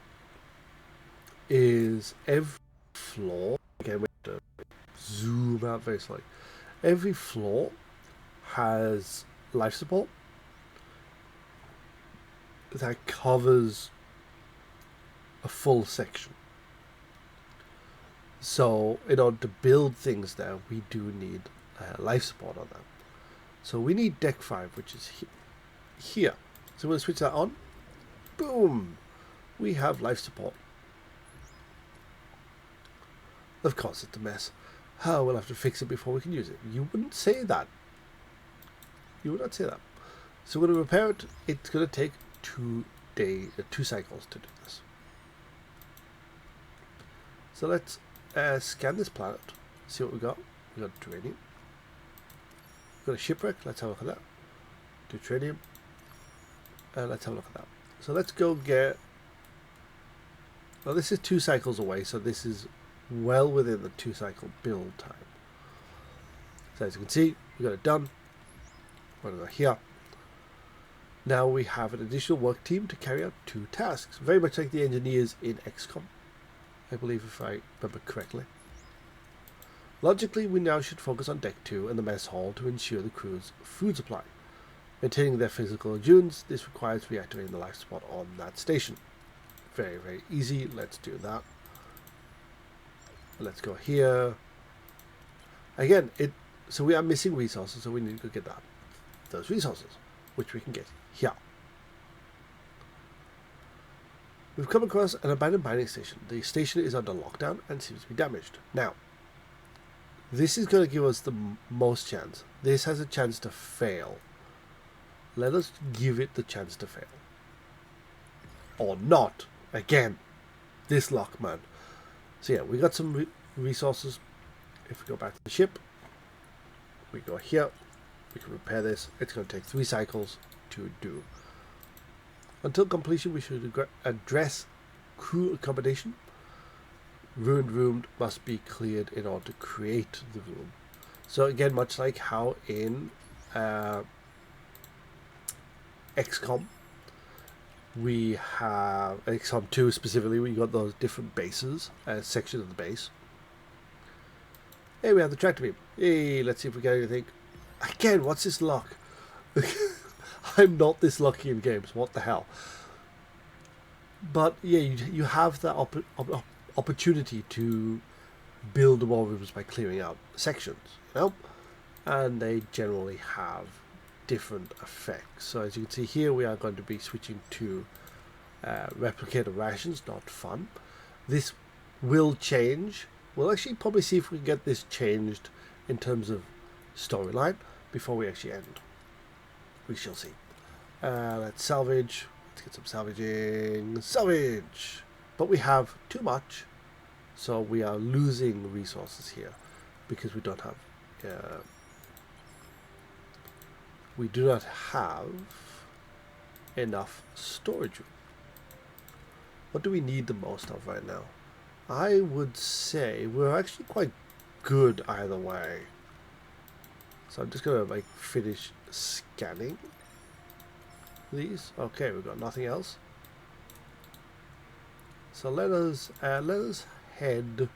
is every floor, again we have to zoom out very slowly, every floor has life support that covers a full section. So in order to build things there, we do need life support on that. So we need deck 5, which is here. So we'll switch that on. Boom! We have life support. Of course it's a mess. Oh, we'll have to fix it before we can use it. You wouldn't say that. You would not say that. So we're going to repair it. It's going to take 2 cycles to do this. So let's scan this planet. See what we got. We got uranium. We got a shipwreck. Let's have a look at that. Deuterium. Let's have a look at that. So let's go get... Well, this is 2 cycles away, so this is well within the 2 cycle build time. So as you can see, we got it done. We're going to go here. Now we have an additional work team to carry out 2 tasks, very much like the engineers in XCOM, I believe, if I remember correctly. Logically, we now should focus on Deck 2 and the mess hall to ensure the crew's food supply. Maintaining their physical endurance, this requires reactivating the life support on that station. Very, very easy. Let's do that. Let's go here. Again, so we are missing resources, so we need to go get those resources, which we can get here. We've come across an abandoned mining station. The station is under lockdown and seems to be damaged. Now, this is going to give us the most chance. This has a chance to fail. Let us give it the chance to fail. Or not. Again, this luck, man. So yeah, we got some resources. If we go back to the ship, we go here. We can repair this. It's going to take 3 cycles to do. Until completion, we should address crew accommodation. Ruined room must be cleared in order to create the room. So again, much like how in XCOM, we have XCOM 2 specifically, we got those different bases, sections of the base. Hey, we have the tractor beam. Hey, let's see if we get anything. Again, what's this luck? I'm not this lucky in games. What the hell? But yeah, you have that opportunity to build more rooms by clearing out sections, you know, and they generally have different effects. So as you can see here, we are going to be switching to replicator rations. Not fun. This will change. We'll actually probably see if we can get this changed in terms of storyline before we actually end. We shall see. Let's salvage. Let's get some salvaging. Salvage! But we have too much, so we are losing resources here because we don't have... we do not have enough storage room. What do we need the most of right now? I would say we're actually quite good either way. So I'm just gonna like finish scanning these. Okay, we've got nothing else. So let us head.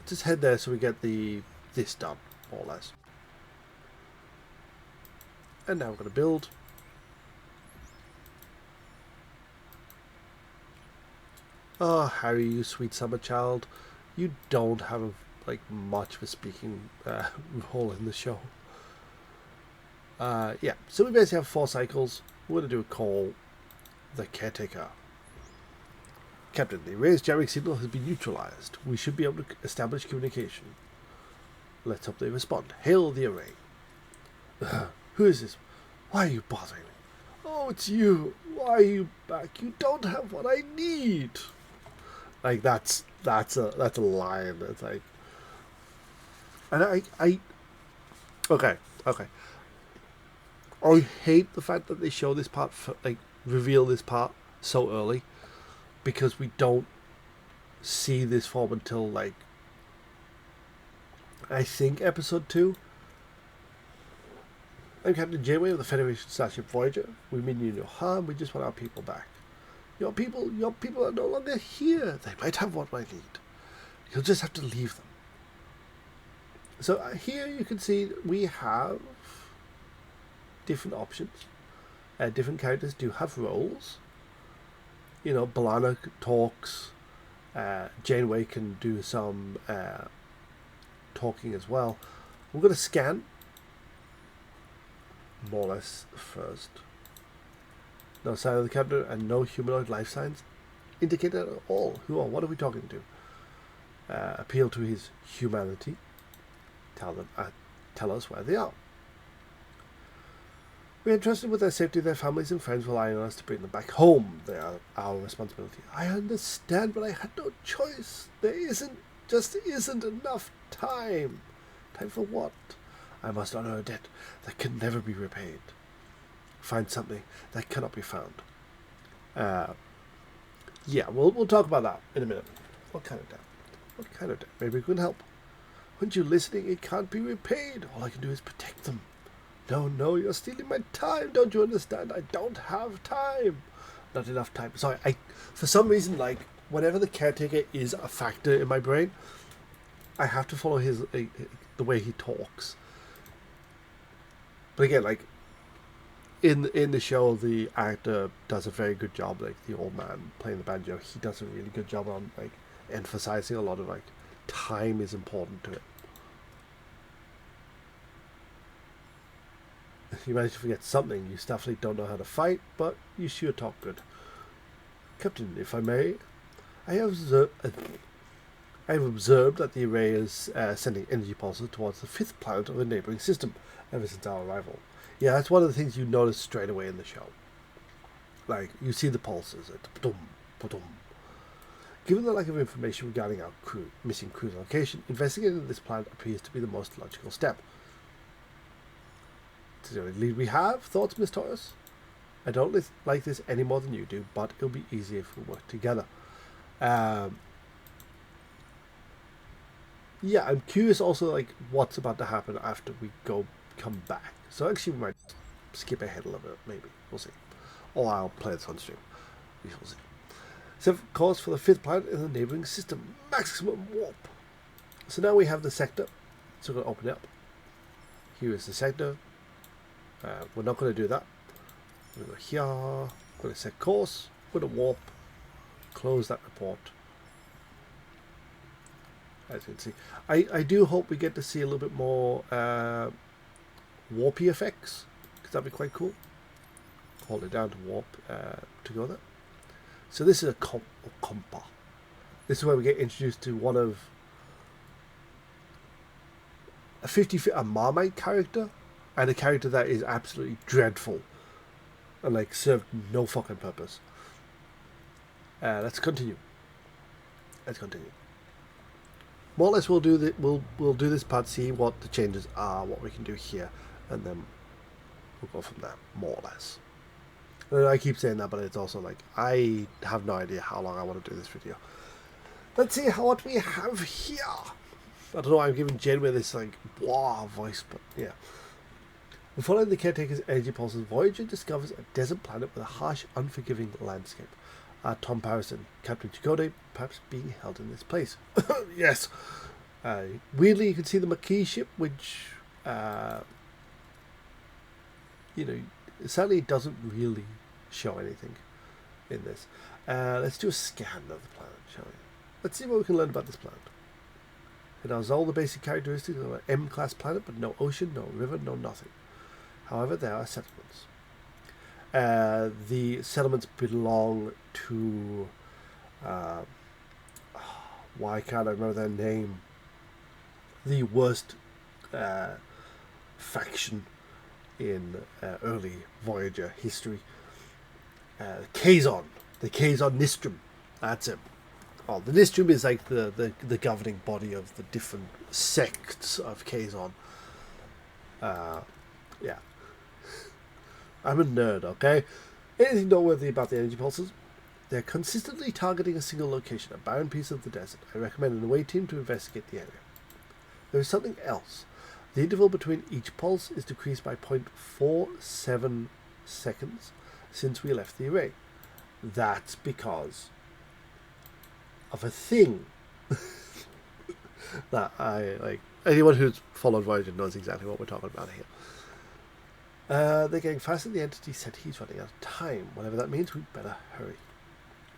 Just head there so we get this done, more or less. And now we're gonna build. Oh, Harry, you sweet summer child, you don't have like much of a speaking role in the show. Yeah, so we basically have 4 cycles. We're going to do a call the caretaker. Captain, the raised jamming signal has been neutralized. We should be able to establish communication. Let's hope they respond. Hail the array. Who is this? Why are you bothering me? Oh, it's you. Why are you back? You don't have what I need. Like that's a line. It's like, and I okay. I hate the fact that they show this part, like reveal this part so early, because we don't see this form until, like, I think episode 2. I'm Captain Janeway of the Federation Starship Voyager. We mean you no harm. We just want our people back. Your people are no longer here. They might have what I need. You'll just have to leave them. So here you can see we have different options. Different characters do have roles. You know, B'Elanna talks. Janeway can do some talking as well. We're going to scan more or less first. No sign of the captain and no humanoid life signs indicated at all. Who or what are we talking to? Appeal to his humanity. Tell us where they are. We are entrusted with their safety. Their families and friends relying on us to bring them back home. They are our responsibility. I understand, but I had no choice. There just isn't enough time. Time for what? I must honor a debt that can never be repaid. Find something that cannot be found. Yeah, we'll talk about that in a minute. What kind of debt? What kind of debt? Maybe we can help. Weren't you listening? It can't be repaid. All I can do is protect them. No, you're stealing my time. Don't you understand? I don't have time. Not enough time. Sorry, for some reason, like, whenever the caretaker is a factor in my brain, I have to follow the way he talks. But again, like, in the show, the actor does a very good job, like, the old man playing the banjo. He does a really good job on, like, emphasizing a lot of, like, time is important to it. You managed to forget something. You definitely don't know how to fight, but you sure talk good. Captain, if I may, I have observed that the array is sending energy pulses towards the 5th planet of the neighboring system ever since our arrival. Yeah, that's one of the things you notice straight away in the show. Like, you see the pulses. Ba-dum, ba-dum. Given the lack of information regarding our missing crew's location, investigating this planet appears to be the most logical step. It's the only lead we have. Thoughts, Miss Torres? I don't like this any more than you do, but it'll be easier if we work together. Yeah, I'm curious also, like, what's about to happen after we come back. So actually we might skip ahead a little bit, maybe. We'll see. Or I'll play this on stream. We shall see. 7th course for the 5th planet in the neighboring system. Maximum warp. So now we have the sector. So we're going to open it up. Here is the sector. We're not going to do that. We're going to go here. We're going to set course. We're going to warp. Close that report. As you can see. I do hope we get to see a little bit more warpy effects. Because that'd be quite cool. Hold it down to warp to go there. So this is a compa. This is where we get introduced to one of a Marmite character, and a character that is absolutely dreadful and, like, served no fucking purpose. Let's continue. More or less, we'll do this part, see what the changes are, what we can do here, and then we'll go from there. More or less. I keep saying that, but it's also like, I have no idea how long I want to do this video. Let's see what we have here. I don't know, I'm giving Janeway this, like, blah voice, but yeah. Following the caretaker's energy pulses, Voyager discovers a desert planet with a harsh, unforgiving landscape. Tom Parison, Captain Chakotay, perhaps being held in this place. Yes. Weirdly, you can see the Maquis ship, which, sadly, it doesn't really show anything in this. Let's do a scan of the planet, shall we? Let's see what we can learn about this planet. It has all the basic characteristics of an M-class planet, but no ocean, no river, no nothing. However, there are settlements. The settlements belong to... why can't I remember their name? The worst faction in early Voyager history. Kazon. The Kazon Nistrum. That's it. Oh, the Nistrum is like the governing body of the different sects of Kazon. Yeah. I'm a nerd, okay? Anything noteworthy about the energy pulses? They're consistently targeting a single location, a barren piece of the desert. I recommend an away team to investigate the area. There is something else. The interval between each pulse is decreased by 0.47 seconds since we left the array. That's because of a thing that I like. Anyone who's followed Voyager knows exactly what we're talking about here. They're getting faster. The entity said he's running out of time. Whatever that means, we'd better hurry.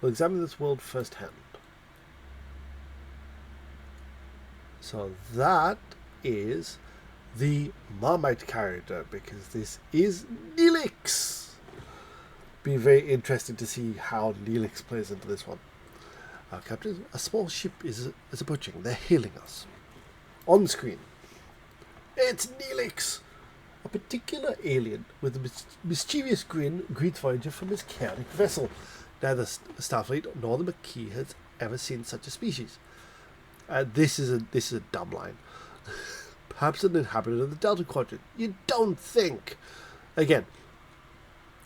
We'll examine this world firsthand. So that is the Marmite character, because this is Neelix. Be very interesting to see how Neelix plays into this one. Captain, a small ship is approaching. They're hailing us. On screen, it's Neelix. A particular alien with a mischievous grin greets Voyager from his chaotic vessel. Neither Starfleet nor the Maquis has ever seen such a species. This is a dumb line. Perhaps an inhabitant of the Delta Quadrant. You don't think? Again,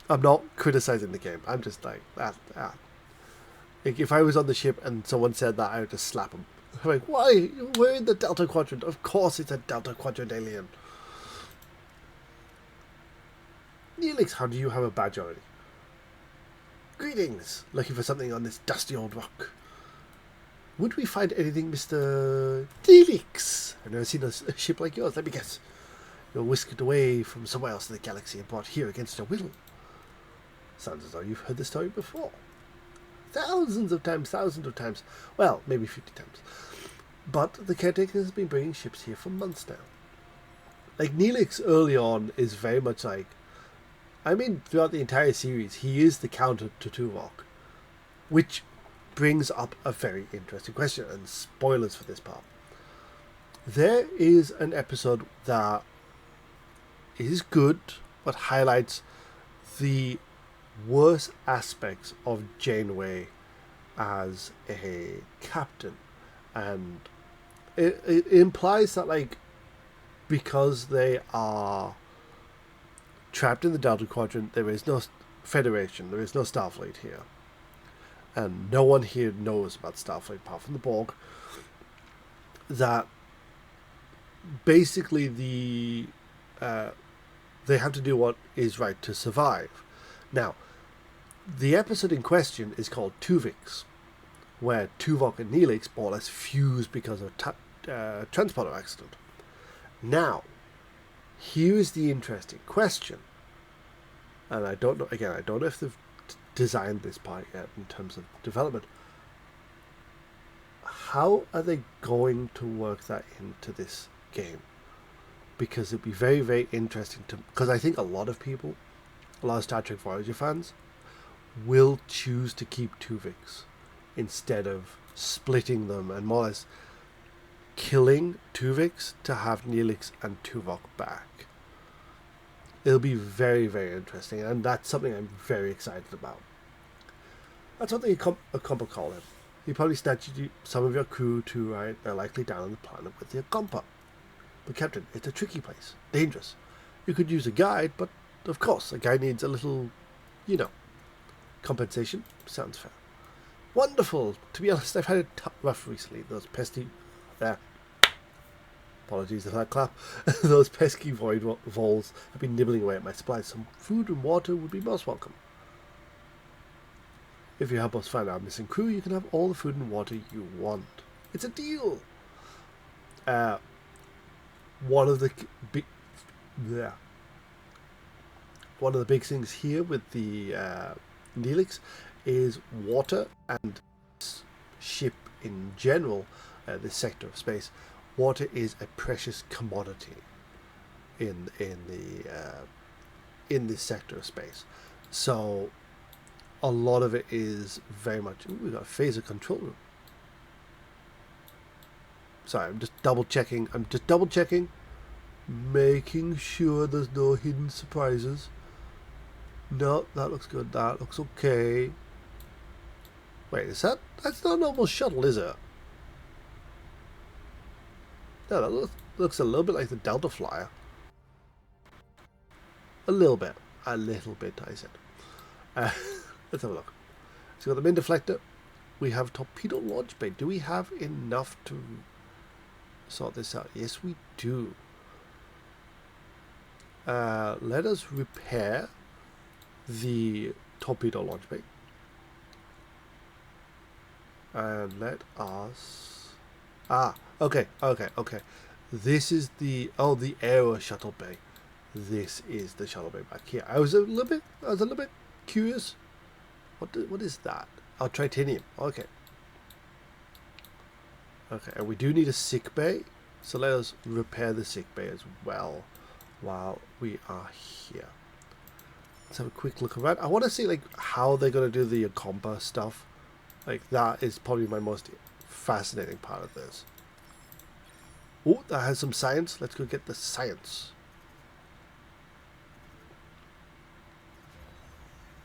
I'm not criticizing the game. I'm just like that. Like if I was on the ship and someone said that, I would just slap them. I'm like, why? We're in the Delta Quadrant. Of course, it's a Delta Quadrant alien. Neelix, how do you have a badge already? Greetings. Looking for something on this dusty old rock. Would we find anything, Mr. Neelix? I've never seen a ship like yours. Let me guess. You're whisked away from somewhere else in the galaxy and brought here against your will. Sounds as though you've heard the story before. Thousands of times. Well, maybe 50 times. But the caretaker has been bringing ships here for months now. Like, Neelix early on is very much like... I mean, throughout the entire series, he is the counter to Tuvok. Which brings up a very interesting question, and spoilers for this part. There is an episode that is good, but highlights the worst aspects of Janeway as a captain, and it implies that, like, because they are trapped in the Delta Quadrant, there is no Federation, there is no Starfleet here, and no one here knows about Starfleet apart from the Borg, that basically they have to do what is right to survive. Now, the episode in question is called Tuvix, where Tuvok and Neelix more or less fuse because of a transporter accident. Now, here's the interesting question, and I don't know if they've designed this part yet in terms of development. How are they going to work that into this game? Because it'd be very, very interesting to... Because I think a lot of Star Trek Voyager fans will choose to keep Tuvix instead of splitting them and more or less killing Tuvix to have Neelix and Tuvok back. It'll be very, very interesting, and that's something I'm very excited about. That's what a compa call him. He probably snatched some of your crew to right. They're likely down on the planet with your compa. But Captain, it's a tricky place. Dangerous. You could use a guide, but of course, a guide needs a little, compensation. Sounds fair. Wonderful. To be honest, I've had it rough recently. Those pesky... Apologies for that clap. Those pesky voles have been nibbling away at my supplies. Some food and water would be most welcome. If you help us find our missing crew, you can have all the food and water you want. It's a deal. One of the big things here with the Neelix is water and ship in general. This sector of space, water is a precious commodity in this sector of space. So a lot of it is very much... Ooh, we've got a phaser control room. Sorry, I'm just double checking, making sure there's no hidden surprises. No, that looks good, that looks okay. Wait, that's not a normal shuttle, is it? No, that looks a little bit like the Delta Flyer. A little bit, I said. Let's have a look. So we got the main deflector. We have torpedo launch bay. Do we have enough to sort this out? Yes, we do. Let us repair the torpedo launch bay. And let us... okay. This is the aero shuttle bay. This is the shuttle bay back here. I was a little bit curious. What is that? Oh, titanium. Okay. Okay, and we do need a sick bay, so let us repair the sick bay as well while we are here. Let's have a quick look around. I want to see like how they're gonna do the compa stuff. Like that is probably my most fascinating part of this. Oh, that has some science. Let's go get the science.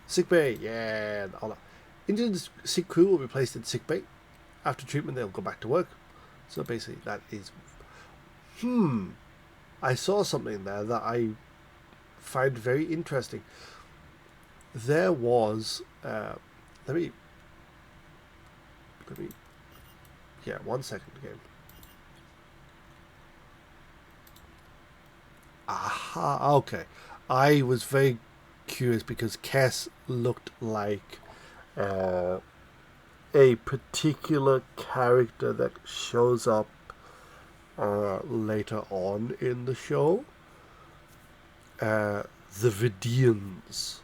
Sick bay, yeah. All that. Engines sick crew will be placed in sick bay. After treatment, they'll go back to work. So basically, that is. I saw something there that I find very interesting. There was. Let me. Yeah, 1 second again. Aha, okay. I was very curious because Cass looked like a particular character that shows up later on in the show. The Vidians.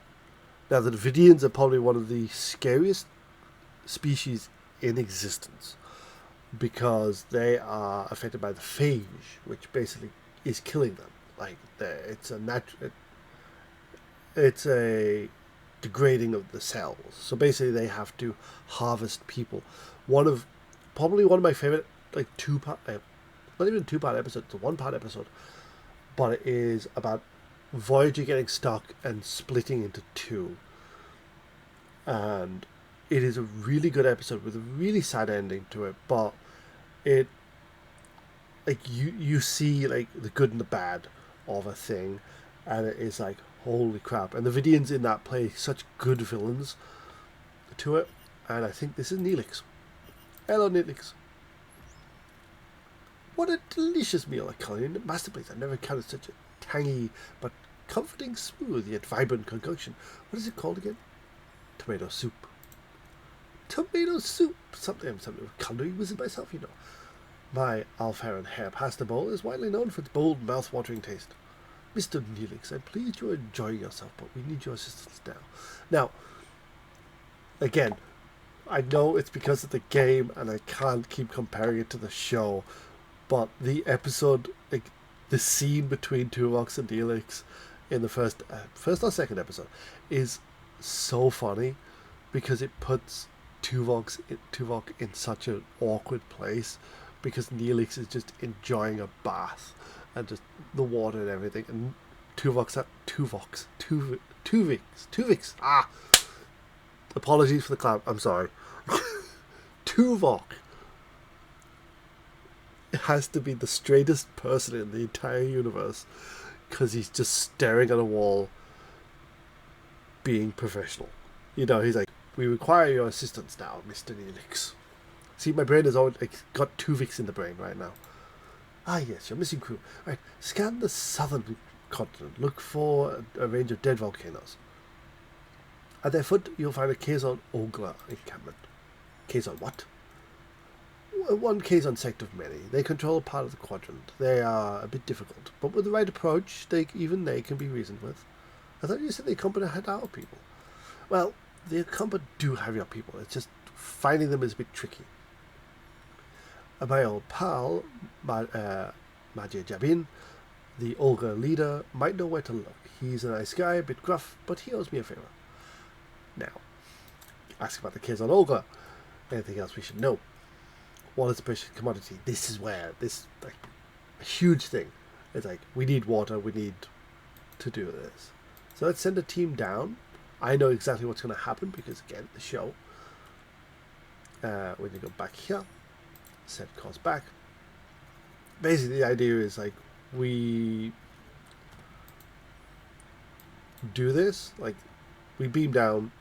Now, the Vidians are probably one of the scariest species in existence because they are affected by the phage, which basically is killing them. Like it's a degrading of the cells. So basically, they have to harvest people. Probably one of my favorite like not even 2-part episode. It's a 1-part episode, but it is about Voyager getting stuck and splitting into 2. And it is a really good episode with a really sad ending to it, but it like you see like the good and the bad of a thing, and it is like holy crap. And the Vidians in that play such good villains to it, and I think this is Neelix. Hello, Neelix. What a delicious meal, a culinary masterpiece. I've never encountered such a tangy but comforting, smooth yet vibrant concoction. What is it called again? Tomato soup. Tomato soup. Something of a culinary wizard myself, you know. My Alfaran hair pasta bowl is widely known for its bold, mouth-watering taste. Mr. Neelix, I'm pleased you're enjoying yourself, but we need your assistance now. Now, again, I know it's because of the game, and I can't keep comparing it to the show, but the episode, like the scene between Tuvok and Neelix in the first or second episode, is so funny because it puts Tuvok in such an awkward place because Neelix is just enjoying a bath and just the water and everything, and Tuvix. Apologies for the clap. I'm sorry. Tuvok has to be the straightest person in the entire universe because he's just staring at a wall, being professional. You know, he's like, "We require your assistance now, Mr. Neelix." See, my brain has always got Tuvix in the brain right now. Ah, yes, your missing crew. Right, scan the southern continent. Look for a range of dead volcanoes. At their foot, you'll find a Kazon Ogla encampment. Kazon what? One Kazon sect of many. They control a part of the quadrant. They are a bit difficult, but with the right approach, they can be reasoned with. I thought you said the Company had our people. Well, the Company do have your people. It's just finding them is a bit tricky. My old pal, Majid Jabin, the Olga leader, might know where to look. He's a nice guy, a bit gruff, but he owes me a favor. Now, ask about the Kazon Olga. Anything else we should know? Water's a precious commodity. This is where like a huge thing. It's like we need water. We need to do this. So let's send a team down. I know exactly what's going to happen because again, the show. When you go back here, set course back. Basically, the idea is like we do this. Like we beam down.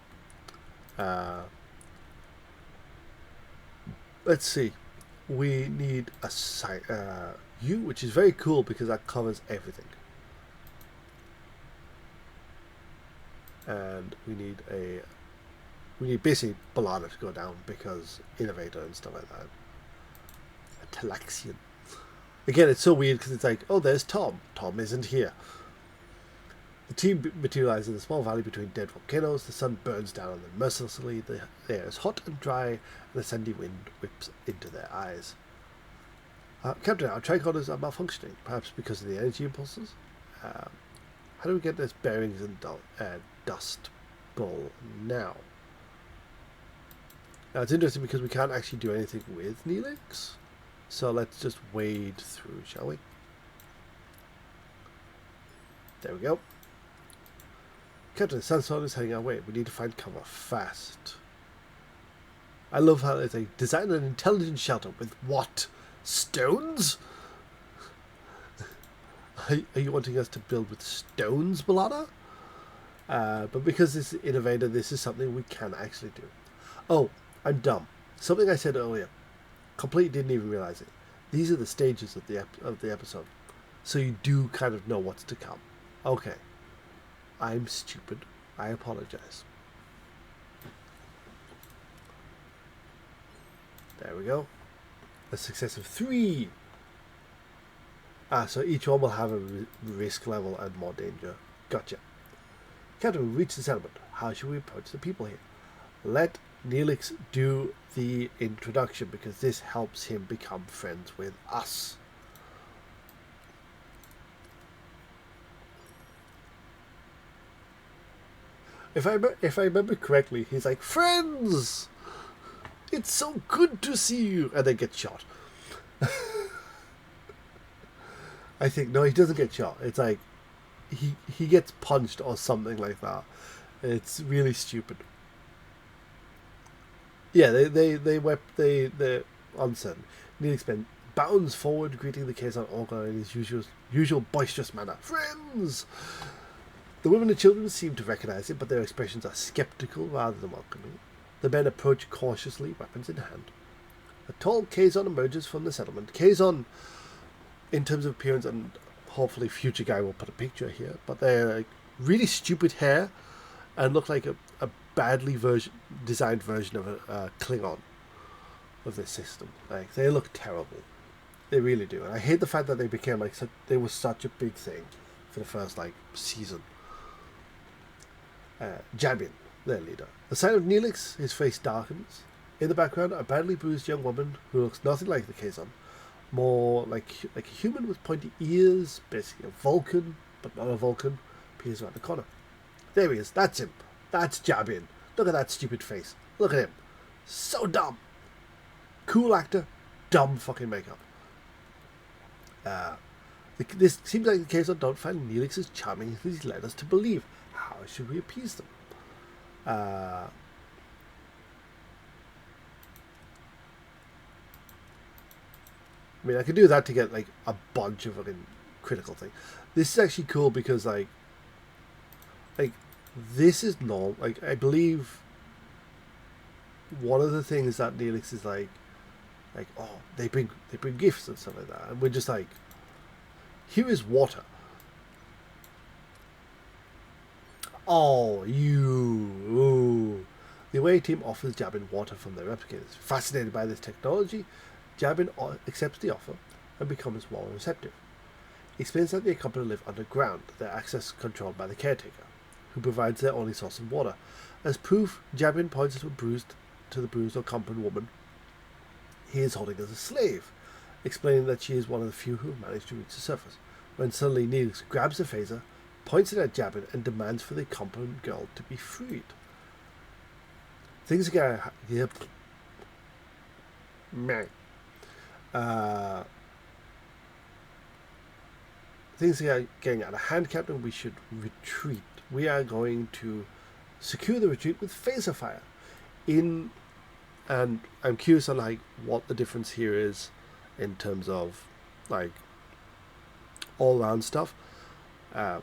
let's see. We need a U, which is very cool because that covers everything. And we need basically Balada to go down because Innovator and stuff like that. A Talaxian. Again, it's so weird because it's like, oh, there's Tom. Tom isn't here. The team materializes in a small valley between dead volcanoes. The sun burns down on them mercilessly. The air is hot and dry, and the sandy wind whips into their eyes. Captain, our tricorders are malfunctioning, perhaps because of the energy impulses. How do we get those bearings and dust bowl now? Now it's interesting because we can't actually do anything with Neelix. So let's just wade through, shall we? There we go. Captain, the Sunstorm is heading our way. We need to find cover fast. I love how they say, design an intelligent shelter with what? Stones? Are you wanting us to build with stones, Balada? But because this is Innovator, this is something we can actually do. Oh, I'm dumb. Something I said earlier. Completely didn't even realize it. These are the stages of the episode. So you do kind of know what's to come. Okay. I'm stupid. I apologize. There we go. A success of 3. So each one will have a risk level and more danger. Gotcha. Captain, we reached the settlement. How should we approach the people here? Let Neelix do the introduction because this helps him become friends with us. If I remember correctly, he's like, friends! It's so good to see you! And then gets shot. I think, no, he doesn't get shot. It's like, he gets punched or something like that. It's really stupid. Yeah, they're uncertain. Neelix bounds forward, greeting the Kazon Orga in his usual boisterous manner. Friends! The women and children seem to recognize it, but their expressions are skeptical rather than welcoming. The men approach cautiously, weapons in hand. A tall Kazon emerges from the settlement. Kazon, in terms of appearance, and hopefully future guy will put a picture here, but they're like really stupid hair and look like a badly designed version of a Klingon of this system. Like, they look terrible. They really do. And I hate the fact that they became like they were such a big thing for the first like season. Jabin, their leader. The sight of Neelix, his face darkens. In the background, a badly bruised young woman who looks nothing like the Kazon, more like a human with pointy ears, basically a Vulcan, but not a Vulcan, appears around the corner. There he is. That's him. That's Jabin. Look at that stupid face. Look at him. So dumb. Cool actor, dumb fucking makeup. This seems like the Kazon don't find Neelix as charming as he's led us to believe. How should we appease them? I mean, I could do that to get like a bunch of fucking critical things. This is actually cool because like this is normal. Like, I believe one of the things that Neelix is like, oh, they bring gifts and stuff like that, and we're just like, here is water. Oh, you. Ooh. The away team offers Jabin water from their replicators. Fascinated by this technology, Jabin accepts the offer and becomes more receptive. He explains that the company live underground, their access controlled by the caretaker, who provides their only source of water. As proof, Jabin points to the bruised or crumpled woman he is holding as a slave, explaining that she is one of the few who have managed to reach the surface. When suddenly Neelix grabs a phaser, points it at Jabin, and demands for the competent girl to be freed. Things are going. Yep. Things are getting out of hand, Captain. We should retreat. We are going to secure the retreat with phaser fire. And I'm curious on like what the difference here is in terms of like all round stuff.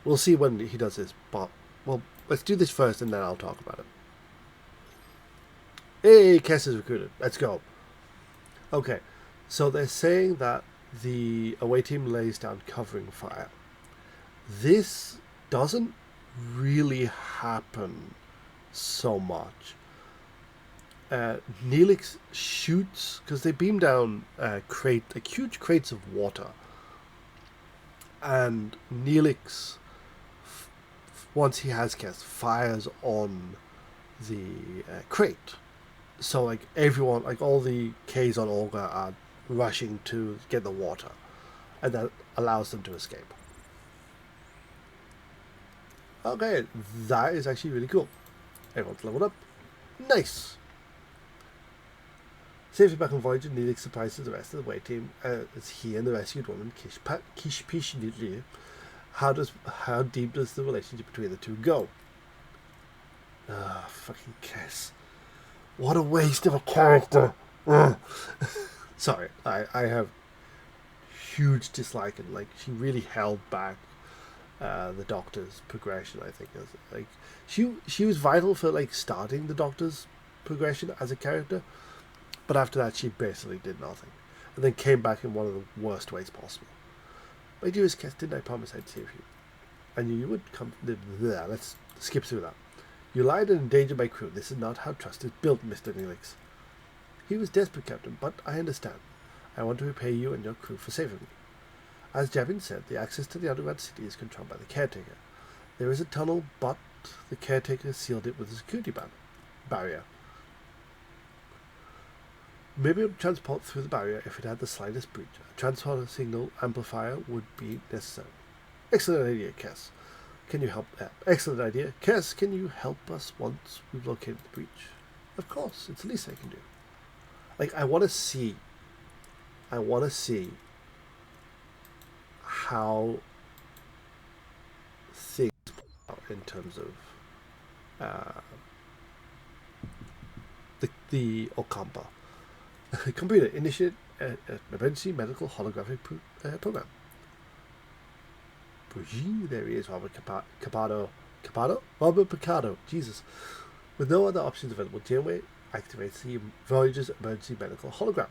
We'll see when he does this, but well, let's do this first and then I'll talk about it. Hey, Kess is recruited. Let's go. Okay, so they're saying that the away team lays down covering fire. This doesn't really happen so much. Neelix shoots because they beam down like huge crates of water, and Neelix, once he has cast, fires on the crate. So like everyone, like all the Ks on Olga are rushing to get the water, and that allows them to escape. Okay, that is actually really cool. Everyone's leveled up. Nice. Safely back on Voyager, Neelix surprises the rest of the away team as he and the rescued woman Kish how deep does the relationship between the two go? Fucking Kiss. What a waste of a character. Sorry, I have huge dislike, and like she really held back the Doctor's progression. I think like she was vital for like starting the Doctor's progression as a character, but after that she basically did nothing, and then came back in one of the worst ways possible. My dearest Kes, didn't I promise I'd save you? I knew you would come. Let's skip through that. You lied and endangered my crew. This is not how trust is built, Mr. Neelix. He was desperate, Captain, but I understand. I want to repay you and your crew for saving me. As Javin said, the access to the underground city is controlled by the caretaker. There is a tunnel, but the caretaker sealed it with a security barrier. Maybe it would transport through the barrier if it had the slightest breach. A transport signal amplifier would be necessary. Excellent idea, Kes. Can you help? Excellent idea. Kes, can you help us once we've located the breach? Of course, it's the least I can do. Like, I want to see how things play out in terms of the Okampa. Computer, initiate an emergency medical holographic program. There he is, Robert Capado. Robert Picado. Jesus. With no other options available, Janeway activates the Voyager's emergency medical hologram.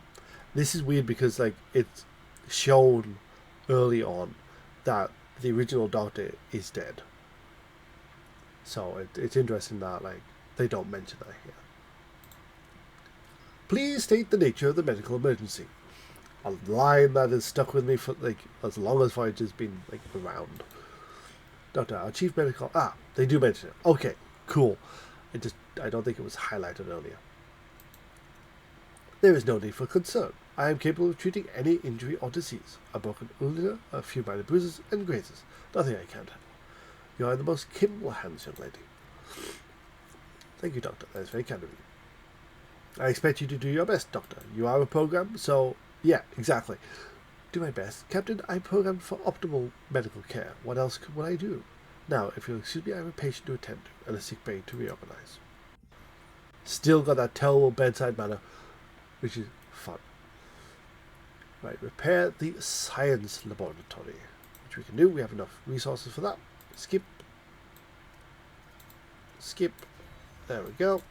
This is weird because like it's shown early on that the original Doctor is dead. So it's interesting that like they don't mention that here. Please state the nature of the medical emergency. A line that has stuck with me for like as long as Voyager's been like around. Doctor, our chief medical. They do mention it. Okay, cool. I don't think it was highlighted earlier. There is no need for concern. I am capable of treating any injury or disease. A broken ulna, a few minor bruises and grazes. Nothing I can't handle. You are in the most capable hands, young lady. Thank you, Doctor. That is very kind of you. I expect you to do your best, Doctor. You are a program, so yeah, exactly. Do my best. Captain, I'm programmed for optimal medical care. What else would I do? Now, if you'll excuse me, I have a patient to attend to and a sick bay to reorganize. Still got that terrible bedside manner, which is fun. Right, repair the science laboratory, which we can do. We have enough resources for that. Skip. There we go.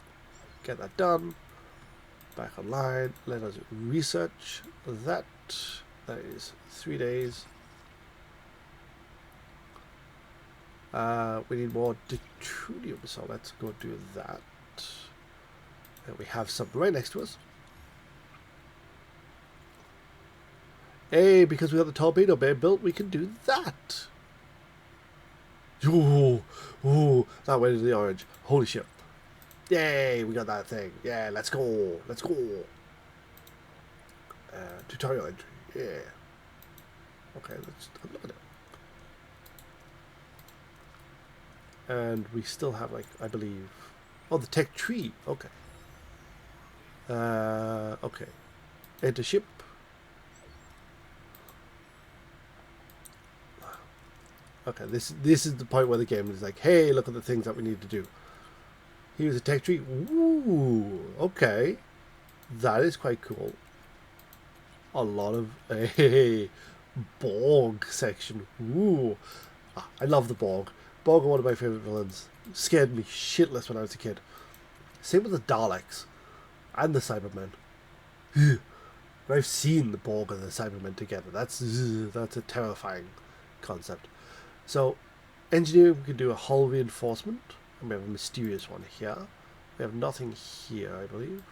Get that done. Back online. Let us research that. That is 3 days. We need more deuterium, so let's go do that. And we have some right next to us. Hey, because we got the torpedo bay built, we can do that. Ooh, that went into the orange. Holy shit. Yay, we got that thing. Yeah, let's go. Tutorial entry. Yeah. Okay, let's look at it. And we still have, like, I believe... Oh, the tech tree. Okay. Okay. Enter ship. Okay, this is the point where the game is like, hey, look at the things that we need to do. Here's a tech tree. Ooh, okay. That is quite cool. A lot of a Borg section. Ooh, I love the Borg. Borg are one of my favorite villains. Scared me shitless when I was a kid. Same with the Daleks and the Cybermen. And I've seen the Borg and the Cybermen together. That's a terrifying concept. So, engineering, we can do a hull reinforcement. And we have a mysterious one here. We have nothing here, I believe.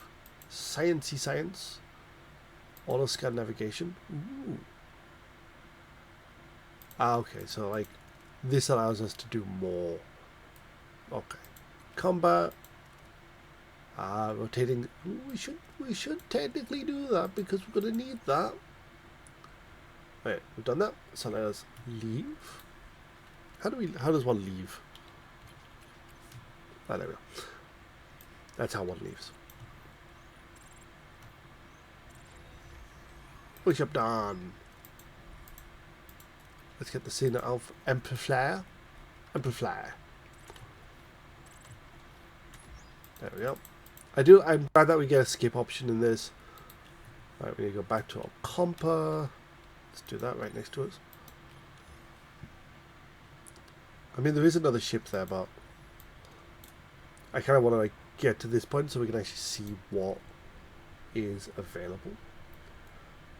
Sciencey science. Auto scan navigation. Ooh. Ah, okay, so like this allows us to do more. Okay. Combat. Rotating. Ooh, we should technically do that because we're gonna need that. Right, we've done that. So let us leave. How does one leave? Ah, there we go. That's how one leaves. Push up down. Let's get the scene of Amplifier. Amplifier. There we go. I'm glad that we get a skip option in this. Right, we need to go back to our compa. Let's do that right next to us. I mean, there is another ship there, but I kind of want to like get to this point so we can actually see what is available.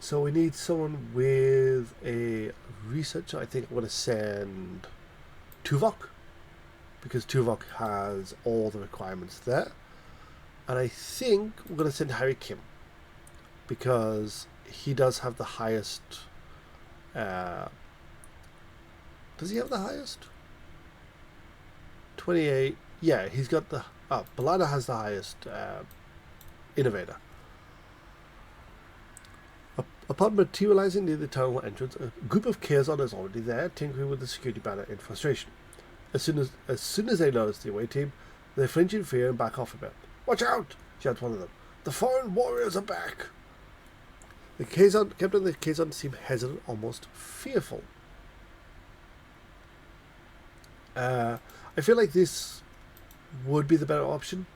So we need someone with a researcher. I think I'm going to send Tuvok, because Tuvok has all the requirements there. And I think we're going to send Harry Kim, because he does have the highest... does he have the highest? 28. Yeah, he's got the... Oh, Balada has the highest innovator. Upon materializing near the tunnel entrance, a group of Kazon is already there, tinkering with the security banner in frustration. As soon as they notice the away team, they flinch in fear and back off a bit. "Watch out!" shouts one of them. "The foreign warriors are back!" The Captain of the Kazon seem hesitant, almost fearful. I feel like this would be the better option.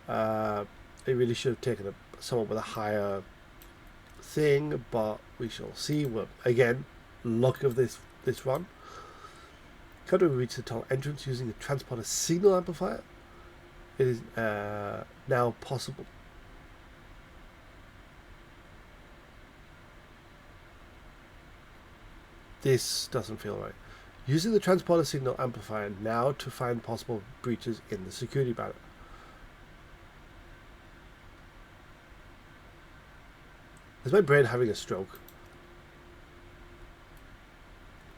They really should have taken someone with a higher thing, but we shall see. Well, again, luck of this run. How do we reach the tunnel entrance using the transporter signal amplifier? It is now possible. This doesn't feel right. Using the transporter signal amplifier now to find possible breaches in the security banner. Is my brain having a stroke?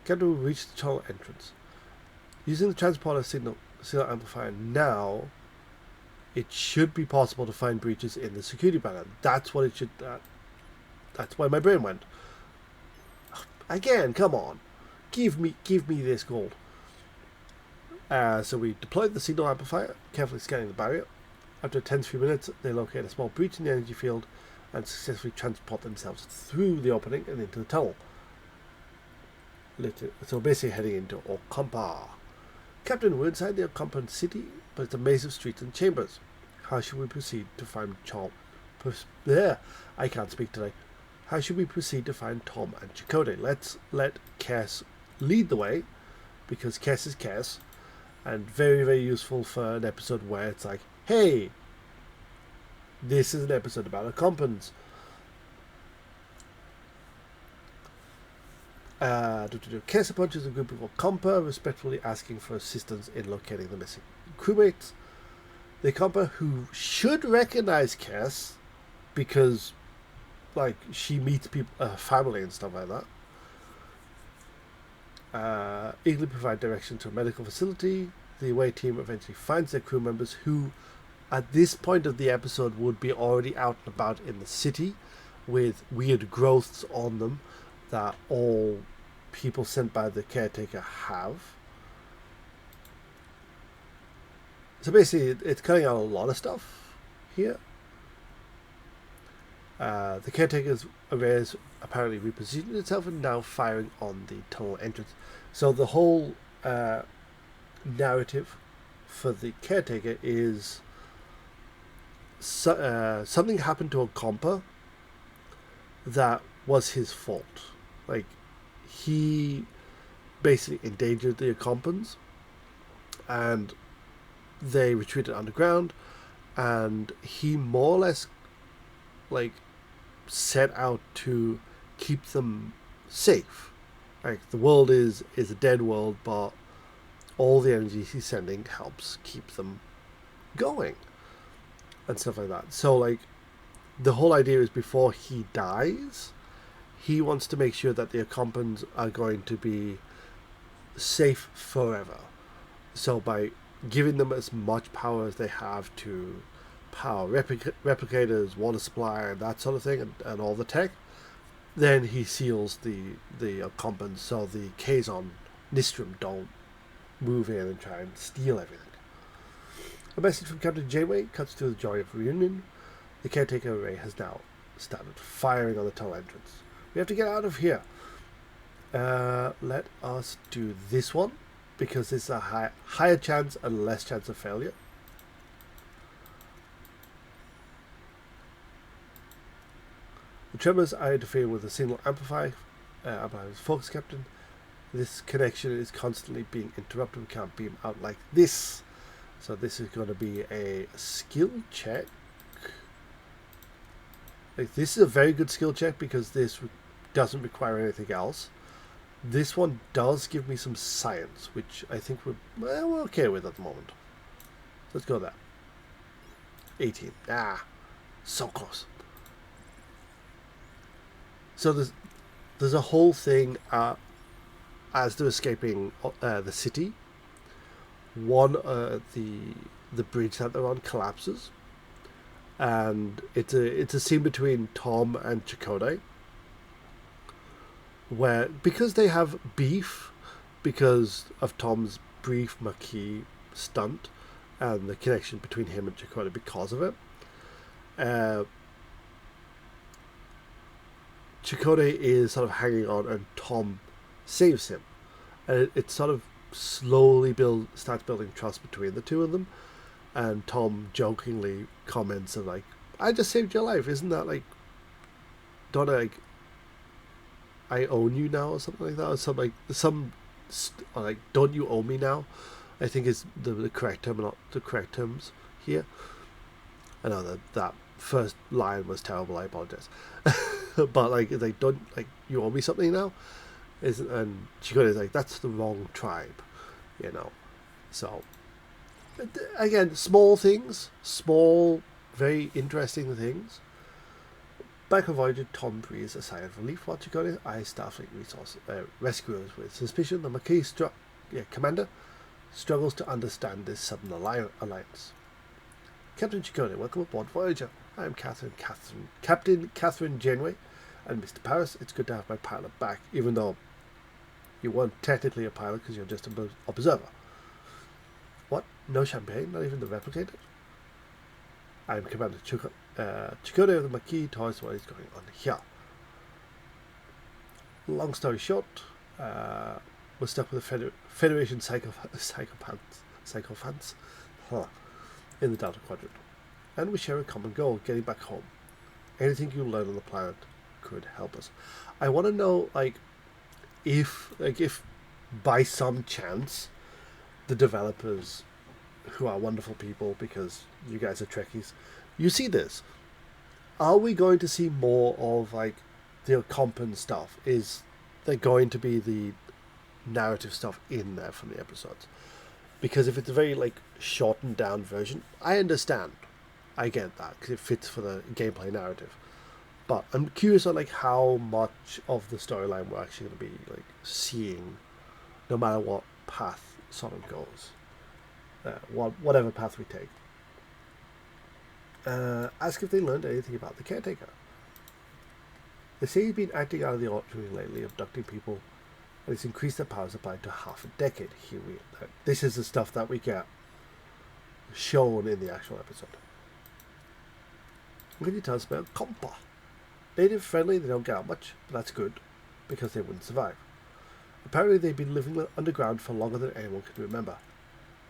Can we reach the tunnel entrance? Using the transporter signal amplifier now, it should be possible to find breaches in the security banner. That's what it should... that's why my brain went. Again, come on. Give me this gold. So we deployed the signal amplifier, carefully scanning the barrier. After a tense few minutes, they locate a small breach in the energy field and successfully transport themselves through the opening and into the tunnel. So basically heading into Okampa. Captain, we're inside the Okampa city, but it's a maze of streets and chambers. How should we proceed to find I can't speak today. How should we proceed to find Tom and Chakotay? Let's let Cass lead the way, because Cass is Cass, and very, very useful for an episode where it's like, hey, this is an episode about Ocampans. Cass approaches a group of Ocampa, respectfully asking for assistance in locating the missing crewmates. The Ocampa, who should recognize Cass, because like she meets people, family and stuff like that, eagerly provide direction to a medical facility. The away team eventually finds their crew members, who at this point of the episode would be already out and about in the city with weird growths on them that all people sent by the caretaker have. So basically it's cutting out a lot of stuff here. The caretaker's array is apparently repositioned itself and now firing on the tunnel entrance. So the whole narrative for the caretaker is something happened to a compa that was his fault. Like, he basically endangered the Ocampans, and they retreated underground, and he more or less, like, set out to keep them safe. Like the world is a dead world, but all the energy he's sending helps keep them going and stuff like that. So like the whole idea is before he dies, he wants to make sure that the Akompans are going to be safe forever. So by giving them as much power as they have to power replicators, water supply, and that sort of thing, and all the tech, then he seals the Akompans so the Kazon Nistrum don't move in and try and steal everything. A message from Captain Janeway cuts to the joy of reunion. The caretaker array has now started firing on the tunnel entrance. We have to get out of here. Let us do this one, because it's a higher chance and less chance of failure. The tremors are interfering with the signal amplifier. Focus, Captain. This connection is constantly being interrupted. We can't beam out like this. So this is going to be a skill check. Like, this is a very good skill check because this doesn't require anything else. This one does give me some science, which I think we're okay with at the moment. Let's go there. 18. So close. So there's a whole thing as they're escaping the city. One the bridge that they're on collapses, and it's a scene between Tom and Chakotay, where because they have beef because of Tom's brief Maquis stunt and the connection between him and Chakotay because of it. Chakotay is sort of hanging on, and Tom saves him, and it sort of slowly starts building trust between the two of them. And Tom jokingly comments of like, "I just saved your life, isn't that like, don't I own you now," or something like that, or something like "Don't you owe me now?" I think is the correct term, not the correct terms here. I know that first line was terrible. I apologize. But like don't like you owe me something now, and Chakotay's like, that's the wrong tribe, you know. So again, small things, small, very interesting things. Back on Voyager, Tom breathes a sigh of relief while Chakotay eyes Starfleet rescuers with suspicion. The Maquis commander struggles to understand this sudden alliance. Captain Chakotay, welcome aboard Voyager. I am Captain Catherine Janeway, and Mr. Paris. It's good to have my pilot back, even though you weren't technically a pilot because you're just an observer. What? No champagne? Not even the replicator? I am Commander Chakotay of the Maquis. Tells us what is going on here. Long story short, we're stuck with the Federation psychopaths in the Delta Quadrant. And we share a common goal, getting back home. Anything you learn on the planet could help us. I want to know, if by some chance the developers, who are wonderful people because you guys are Trekkies, you see this, are we going to see more of the Kamen stuff? Is there going to be the narrative stuff in there from the episodes? Because if it's a very shortened down version, I understand. I get that because it fits for the gameplay narrative. But I'm curious on how much of the storyline we're actually going to be seeing, no matter what path sort of goes, whatever path we take. Ask if they learned anything about the caretaker. They say he's been acting out of the ordinary lately, abducting people, and it's increased their power supply to half a decade. This is the stuff that we get shown in the actual episode. What can you tell us about Compa? Native friendly, they don't get out much, but that's good, because they wouldn't survive. Apparently they've been living underground for longer than anyone can remember.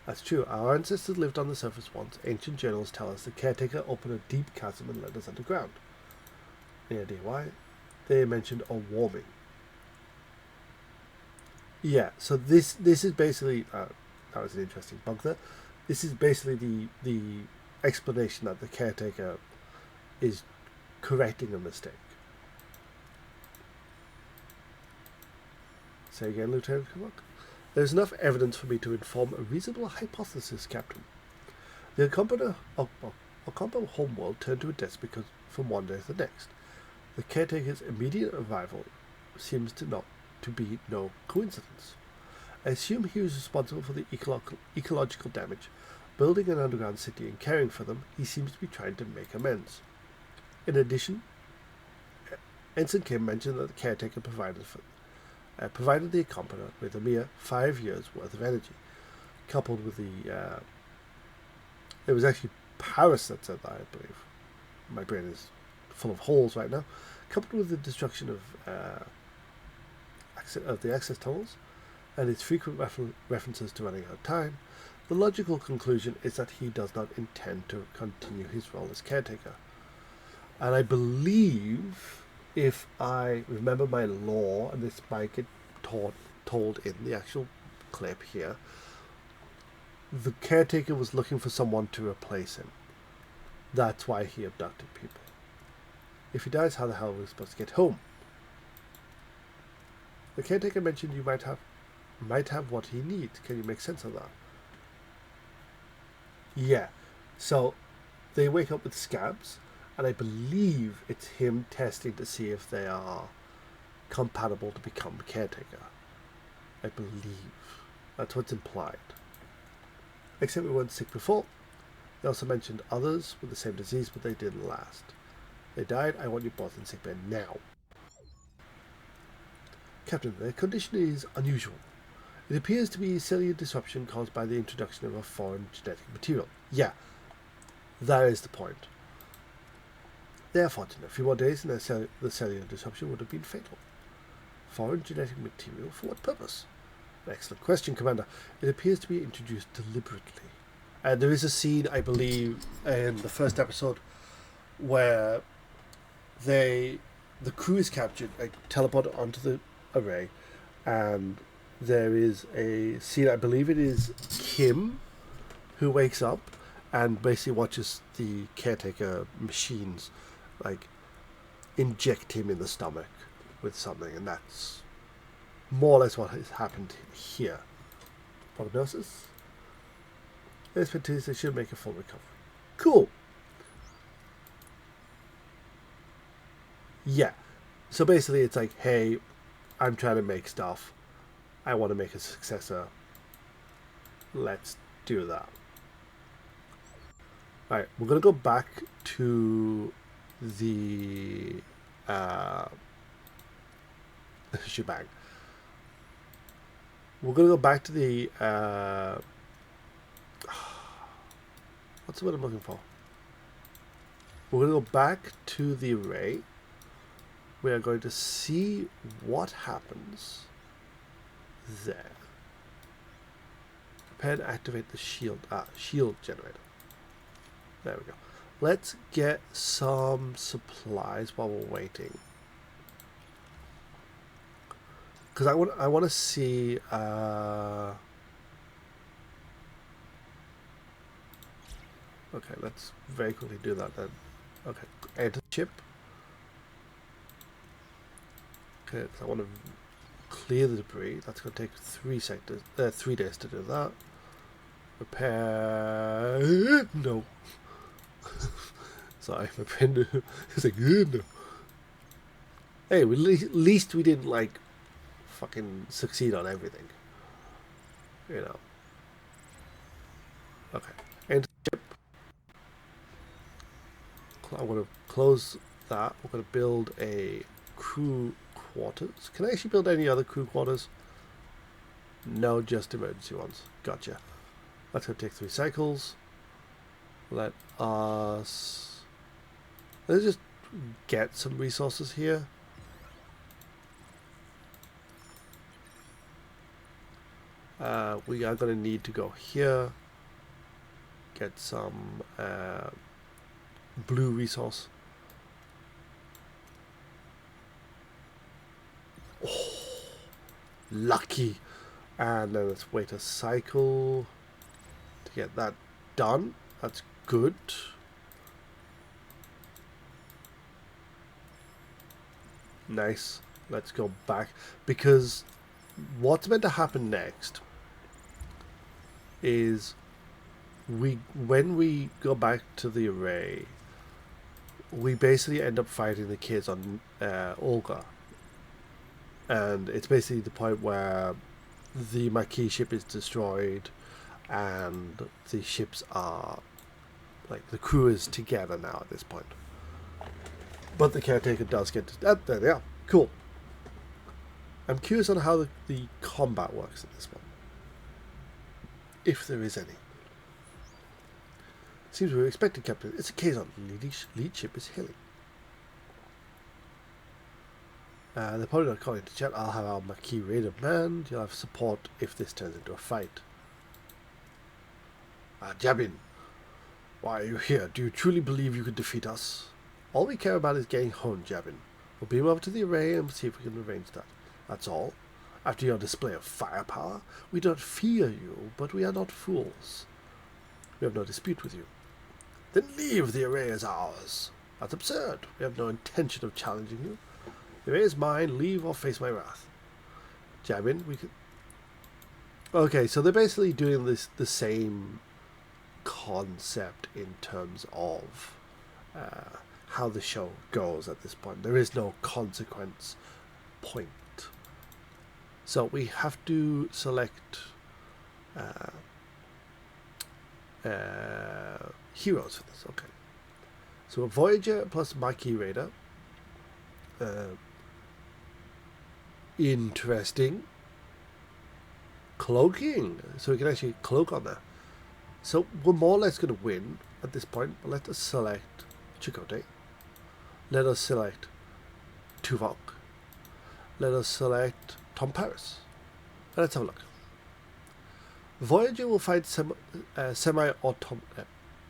That's true, our ancestors lived on the surface once. Ancient journals tell us the caretaker opened a deep chasm and led us underground. Any idea why? They mentioned a warming. Yeah, so this is basically, that was an interesting bug there. This is basically the explanation that the caretaker is correcting a mistake. Say again, Lieutenant Kirk. There's enough evidence for me to inform a reasonable hypothesis, Captain. The Ocampo homeworld turned to a desk because from one day to the next. The caretaker's immediate arrival seems to be no coincidence. I assume he was responsible for the ecological damage. Building an underground city and caring for them, he seems to be trying to make amends. In addition, Ensign Kim mentioned that the caretaker provided the Ocampo with a mere 5 years' worth of energy, coupled with the... it was actually Paris that said that, I believe. My brain is full of holes right now. Coupled with the destruction of the access tunnels and its frequent references to running out of time, the logical conclusion is that he does not intend to continue his role as caretaker. And I believe, if I remember my lore, and this might get told in the actual clip here, the caretaker was looking for someone to replace him. That's why he abducted people. If he dies, how the hell are we supposed to get home? The caretaker mentioned you might have what he needs. Can you make sense of that? Yeah. So they wake up with scabs, and I believe it's him testing to see if they are compatible to become caretaker. I believe. That's what's implied. Except we weren't sick before. They also mentioned others with the same disease, but they didn't last. They died. I want you both in sickbed now. Captain, their condition is unusual. It appears to be cellular disruption caused by the introduction of a foreign genetic material. Yeah, that is the point. They are fortunate. A few more days and the cellular disruption would have been fatal. Foreign genetic material for what purpose? An excellent question, Commander. It appears to be introduced deliberately. And there is a scene, I believe, in the first episode where the crew is captured, like teleported onto the array, and there is a scene, I believe it is Kim, who wakes up and basically watches the caretaker machines like inject him in the stomach with something, and that's more or less what has happened here. Prognosis? The expertise, they should make a full recovery. Cool. Yeah. So basically it's like, hey, I'm trying to make stuff. I want to make a successor. Let's do that. Alright, we're going to go back to the shebang. We're going to go back to the what's the word I'm looking for? We're going to go back to the array. We are going to see what happens there. Prepare to activate the shield generator. There we go. Let's get some supplies while we're waiting. Because I want to see okay, let's very quickly do that then. Okay, enter chip. Okay, because I want to clear the debris. That's going to take 3 days to do that. Repair. No. Sorry, my friend is like, no. Hey, at least we didn't like fucking succeed on everything. You know. Okay. Enter chip. I want to close that. We're going to build a crew quarters. Can I actually build any other crew quarters? No, just emergency ones. Gotcha. That's going to take 3 cycles. Let's just get some resources here. We are going to need to go here. Get some blue resource. Oh, lucky. And then let's wait a cycle to get that done. That's good. Nice. Let's go back, because what's meant to happen next is when we go back to the array, we basically end up fighting the kids on Olga. And it's basically the point where the Maquis ship is destroyed and the ships are, like, the crew is together now at this point. But the caretaker does get to... there they are. Cool. I'm curious on how the combat works in this one. If there is any. Seems we were expecting, Captain. It's a case on. Lead ship is hilly. They're probably not calling to chat. I'll have our Maquis raider manned. You'll have support if this turns into a fight. Jabin, why are you here? Do you truly believe you can defeat us? All we care about is getting home, Jabin. We'll beam over to the array and see if we can arrange that. That's all. After your display of firepower, we don't fear you, but we are not fools. We have no dispute with you. Then leave, the array is ours. That's absurd. We have no intention of challenging you. The array is mine, leave or face my wrath. Jabin, we could... Okay, so they're basically doing the same concept in terms of how the show goes at this point. There is no consequence point. So we have to select heroes for this. Okay. So a Voyager plus Maquis Raider. Interesting. Cloaking. So we can actually cloak on there. So we're more or less going to win at this point. But let us select Chakotay. Let us select Tuvok. Let us select Tom Paris. Let's have a look. Voyager will fight semi-autom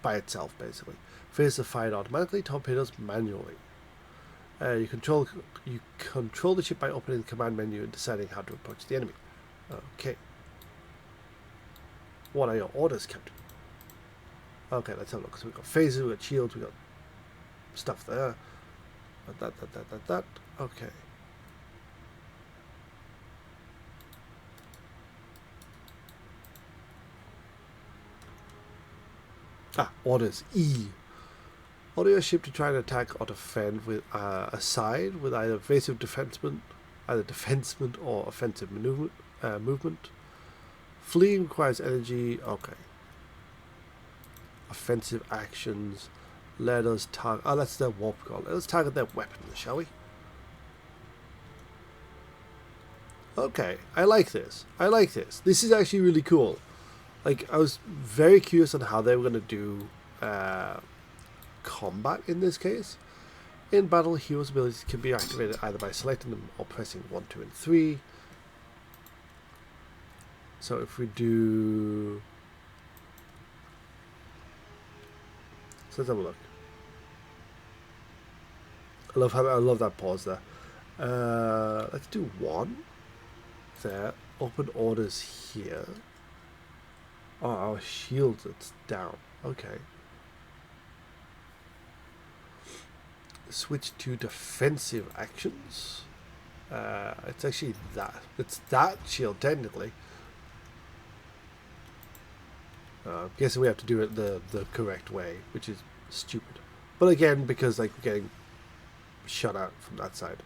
by itself, basically. Fails to fight automatically, torpedoes manually. You control the ship by opening the command menu and deciding how to approach the enemy. Okay. What are your orders, Captain? Okay, let's have a look. So we've got phasers, we've got shields, we've got stuff there. That. Okay. Orders E. Order your ship to try and attack or defend with a side with either evasive defenseman or offensive movement. Fleeing requires energy. Okay. Offensive actions. Let us target. Oh, that's their warp goal. Let us target their weapons, shall we? Okay, I like this. This is actually really cool. Like, I was very curious on how they were going to do combat in this case. In battle, heroes' abilities can be activated either by selecting them or pressing 1, 2, and 3. So if we do... So let's have a look. I love that pause there. Let's do 1. There. Open orders here. Oh, our shields, it's down. Okay. Switch to defensive actions. It's actually that. It's that shield, technically. I'm guessing we have to do it the correct way, which is stupid. But again, because like we're getting shut out from that side,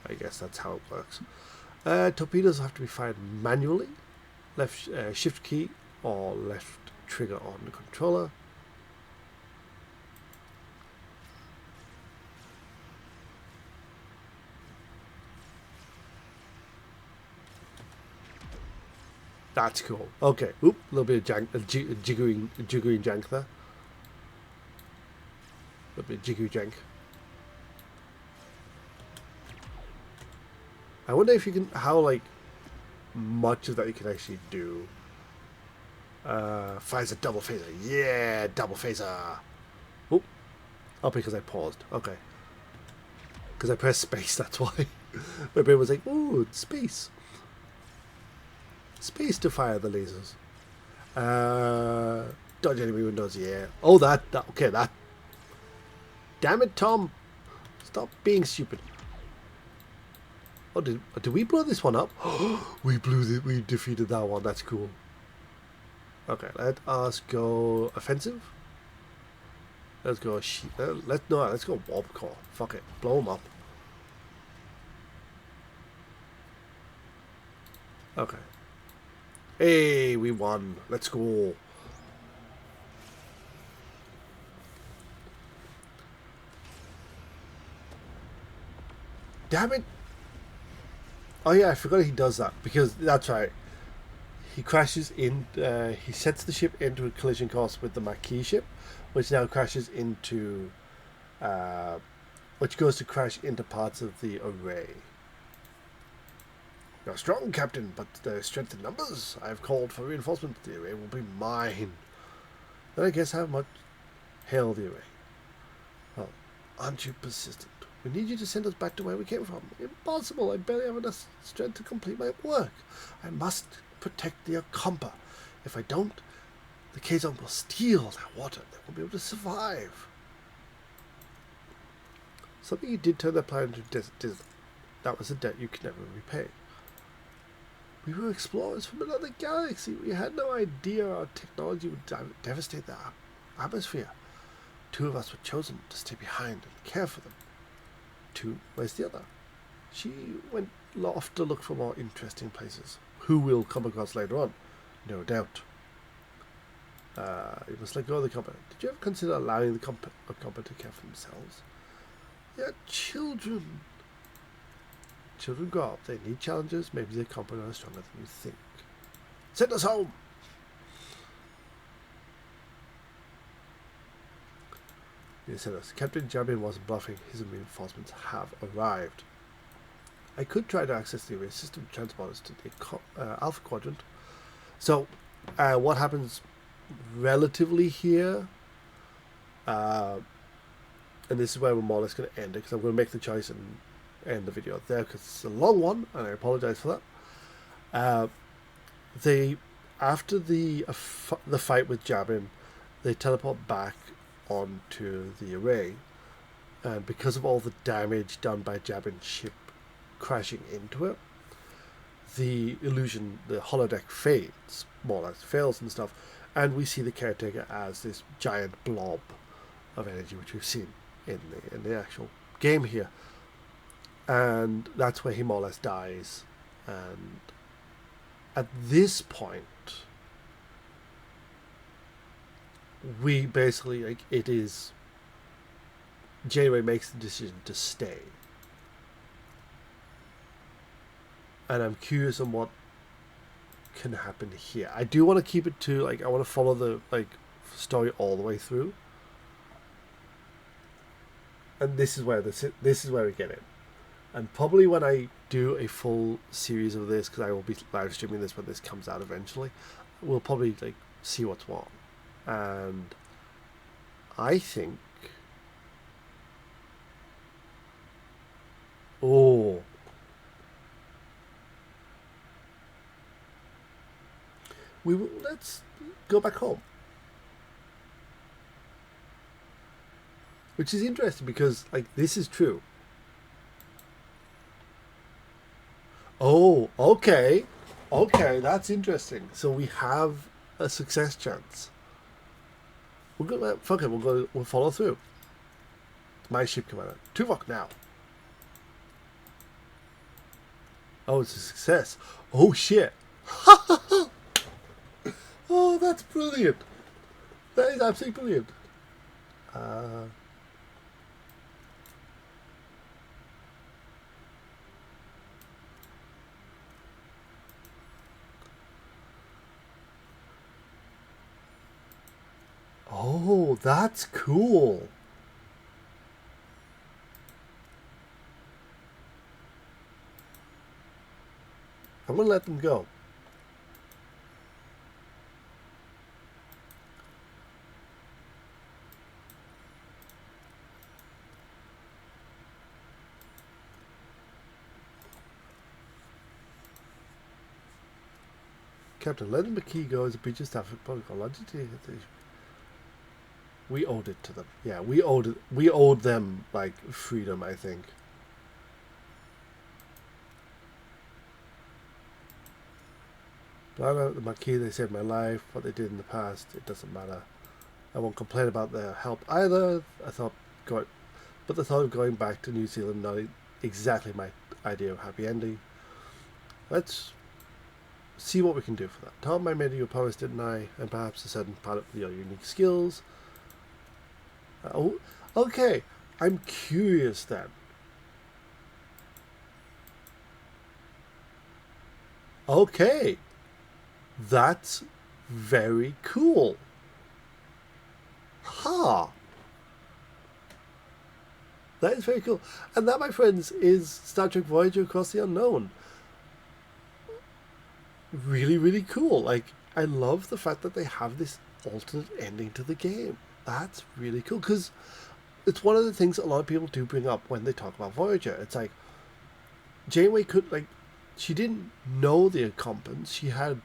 I guess that's how it works. Torpedoes have to be fired manually. Left shift key or left trigger on the controller. That's cool. Okay. Oop, a little bit of jiggering jank there. A little bit of jiggery jank. I wonder if you can, how like much of that you can actually do. Fires a double phaser. Yeah, double phaser. Oop. Oh, because I paused. Okay. Because I pressed space, that's why. My brain was like, ooh, it's space. Space to fire the lasers. Dodge enemy windows, yeah. Oh, that. Okay, that. Damn it, Tom. Stop being stupid. Oh, did we blow this one up? We defeated that one. That's cool. Okay, let us go offensive. Let's go. Let's go warp core. Fuck it, blow them up. Okay. Hey, we won. Let's go. Damn it. Oh yeah, I forgot he does that because that's right. He crashes in. He sets the ship into a collision course with the Maquis ship, which now crashes into, which goes to crash into parts of the array. You're strong, Captain, but there's strength in numbers. I have called for reinforcements. The array will be mine. Then I guess how much? Hail the array. Well, aren't you persistent? We need you to send us back to where we came from. Impossible. I barely have enough strength to complete my work. I must protect the Akampa. If I don't, the Kazon will steal their water. They won't be able to survive. Something you did turn their planet into desert. That was a debt you could never repay. We were explorers from another galaxy. We had no idea our technology would devastate the atmosphere. 2 of us were chosen to stay behind and care for them. 2, where's the other? She went off to look for more interesting places, who we'll come across later on, no doubt. You must let go of the company. Did you ever consider allowing the company to care for themselves? They're children. Children grow up. They need challenges. Maybe the company are stronger than you think. Send us home! He said us. Captain Jabin wasn't bluffing. His reinforcements have arrived. I could try to access the array system transporters to the Alpha Quadrant. So, what happens relatively here, and this is where we're more or less going to end it, because I'm going to make the choice and end the video there, because it's a long one, and I apologize for that. After the fight with Jabin, they teleport back onto the array, and because of all the damage done by Jabin's ship crashing into it, the illusion, the holodeck fades, more or less fails and stuff, and we see the caretaker as this giant blob of energy, which we've seen in the actual game here, and that's where he more or less dies. And at this point, we basically, like, it is Janeway makes the decision to stay, and I'm curious on what can happen here. I do want to keep it to, like, I want to follow the, like, story all the way through, and this is where we get it. And probably when I do a full series of this, because I will be live streaming this when this comes out eventually, we'll probably, like, see what's what. And I think, let's go back home, which is interesting because, like, this is true. Oh, okay, that's interesting. So we have a success chance. We'll go. Fuck it. We'll follow through. My ship commander. Tuvok now. Oh, it's a success. Oh shit. Oh, that's brilliant. That is absolutely brilliant. Oh, that's cool. I'm going to let them go. Captain, letting McKee go as a breach of staff protocol. We owed it to them. Yeah, we owed them, like, freedom, I think. The Maquis, they saved my life. What they did in the past, it doesn't matter. I won't complain about their help either. But the thought of going back to New Zealand, not exactly my idea of happy ending. Let's see what we can do for that. Tom, I made you a promise, didn't I? And perhaps a certain part of your unique skills. Oh, okay. I'm curious then. Okay. That's very cool. Ha! That is very cool. And that, my friends, is Star Trek Voyager Across the Unknown. Really, really cool. Like, I love the fact that they have this alternate ending to the game. That's really cool, because it's one of the things a lot of people do bring up when they talk about Voyager. It's like, Janeway she didn't know the incumbents. She had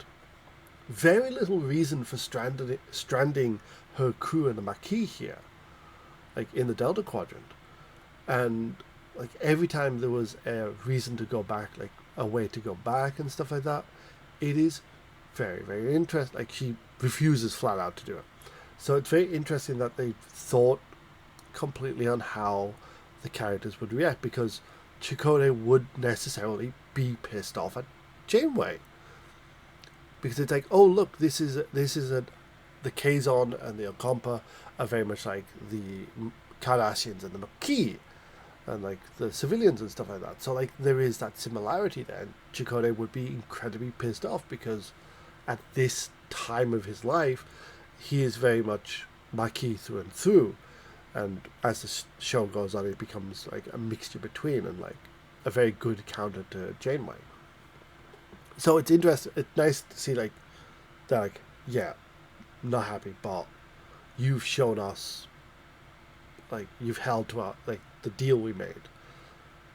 very little reason for stranding her crew in the Maquis here, like in the Delta Quadrant. And like every time there was a reason to go back, like a way to go back and stuff like that, it is very, very interesting. Like, she refuses flat out to do it. So it's very interesting that they thought completely on how the characters would react, because Chakotay would necessarily be pissed off at Janeway, because it's like, oh look, this is the Kazon and the Okompa are very much like the Cardassians and the Maquis, and like the civilians and stuff like that. So like there is that similarity there. And Chakotay would be incredibly pissed off, because at this time of his life, he is very much Maquis through and through. And as the show goes on, it becomes like a mixture between, and like a very good counter to Janeway. So it's interesting. It's nice to see like they're like, yeah, not happy, but you've shown us, like, you've held to our, like, the deal we made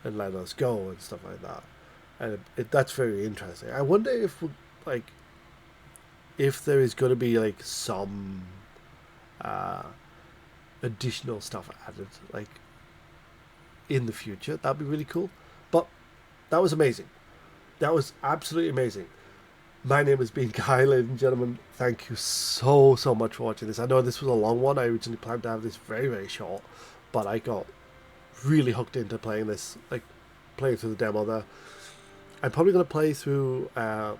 and let us go and stuff like that. And that's very interesting. I wonder if if there is going to be like some additional stuff added, like, in the future. That'd be really cool. But that was amazing. That was absolutely amazing. My name has been Kai, ladies and gentlemen. Thank you so much for watching this. I know this was a long one. I originally planned to have this very, very short, but I got really hooked into playing this, like playing through the demo there. I'm probably going to play through the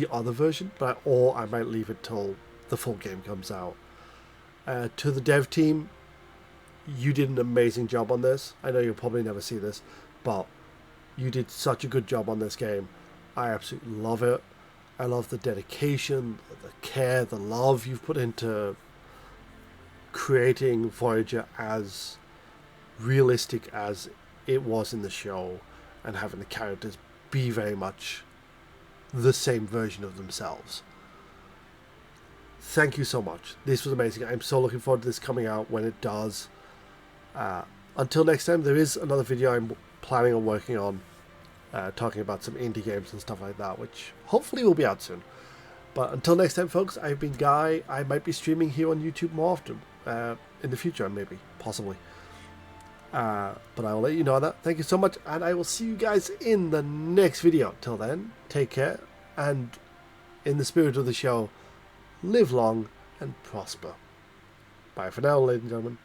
other version, or I might leave it till the full game comes out. To the dev team, you did an amazing job on this. I know you'll probably never see this, but you did such a good job on this game. I absolutely love it. I love the dedication, the care, the love you've put into creating Voyager as realistic as it was in the show, and having the characters be very much the same version of themselves. Thank you so much. This was amazing. I'm so looking forward to this coming out when it does. Until next time, there is another video I'm planning on working on, talking about some indie games and stuff like that, which hopefully will be out soon. But until next time, folks, I've been Guy. I might be streaming here on YouTube more often in the future, maybe, possibly. But I will let you know that. Thank you so much, and I will see you guys in the next video. Till then, take care, and in the spirit of the show, live long and prosper. Bye for now, ladies and gentlemen.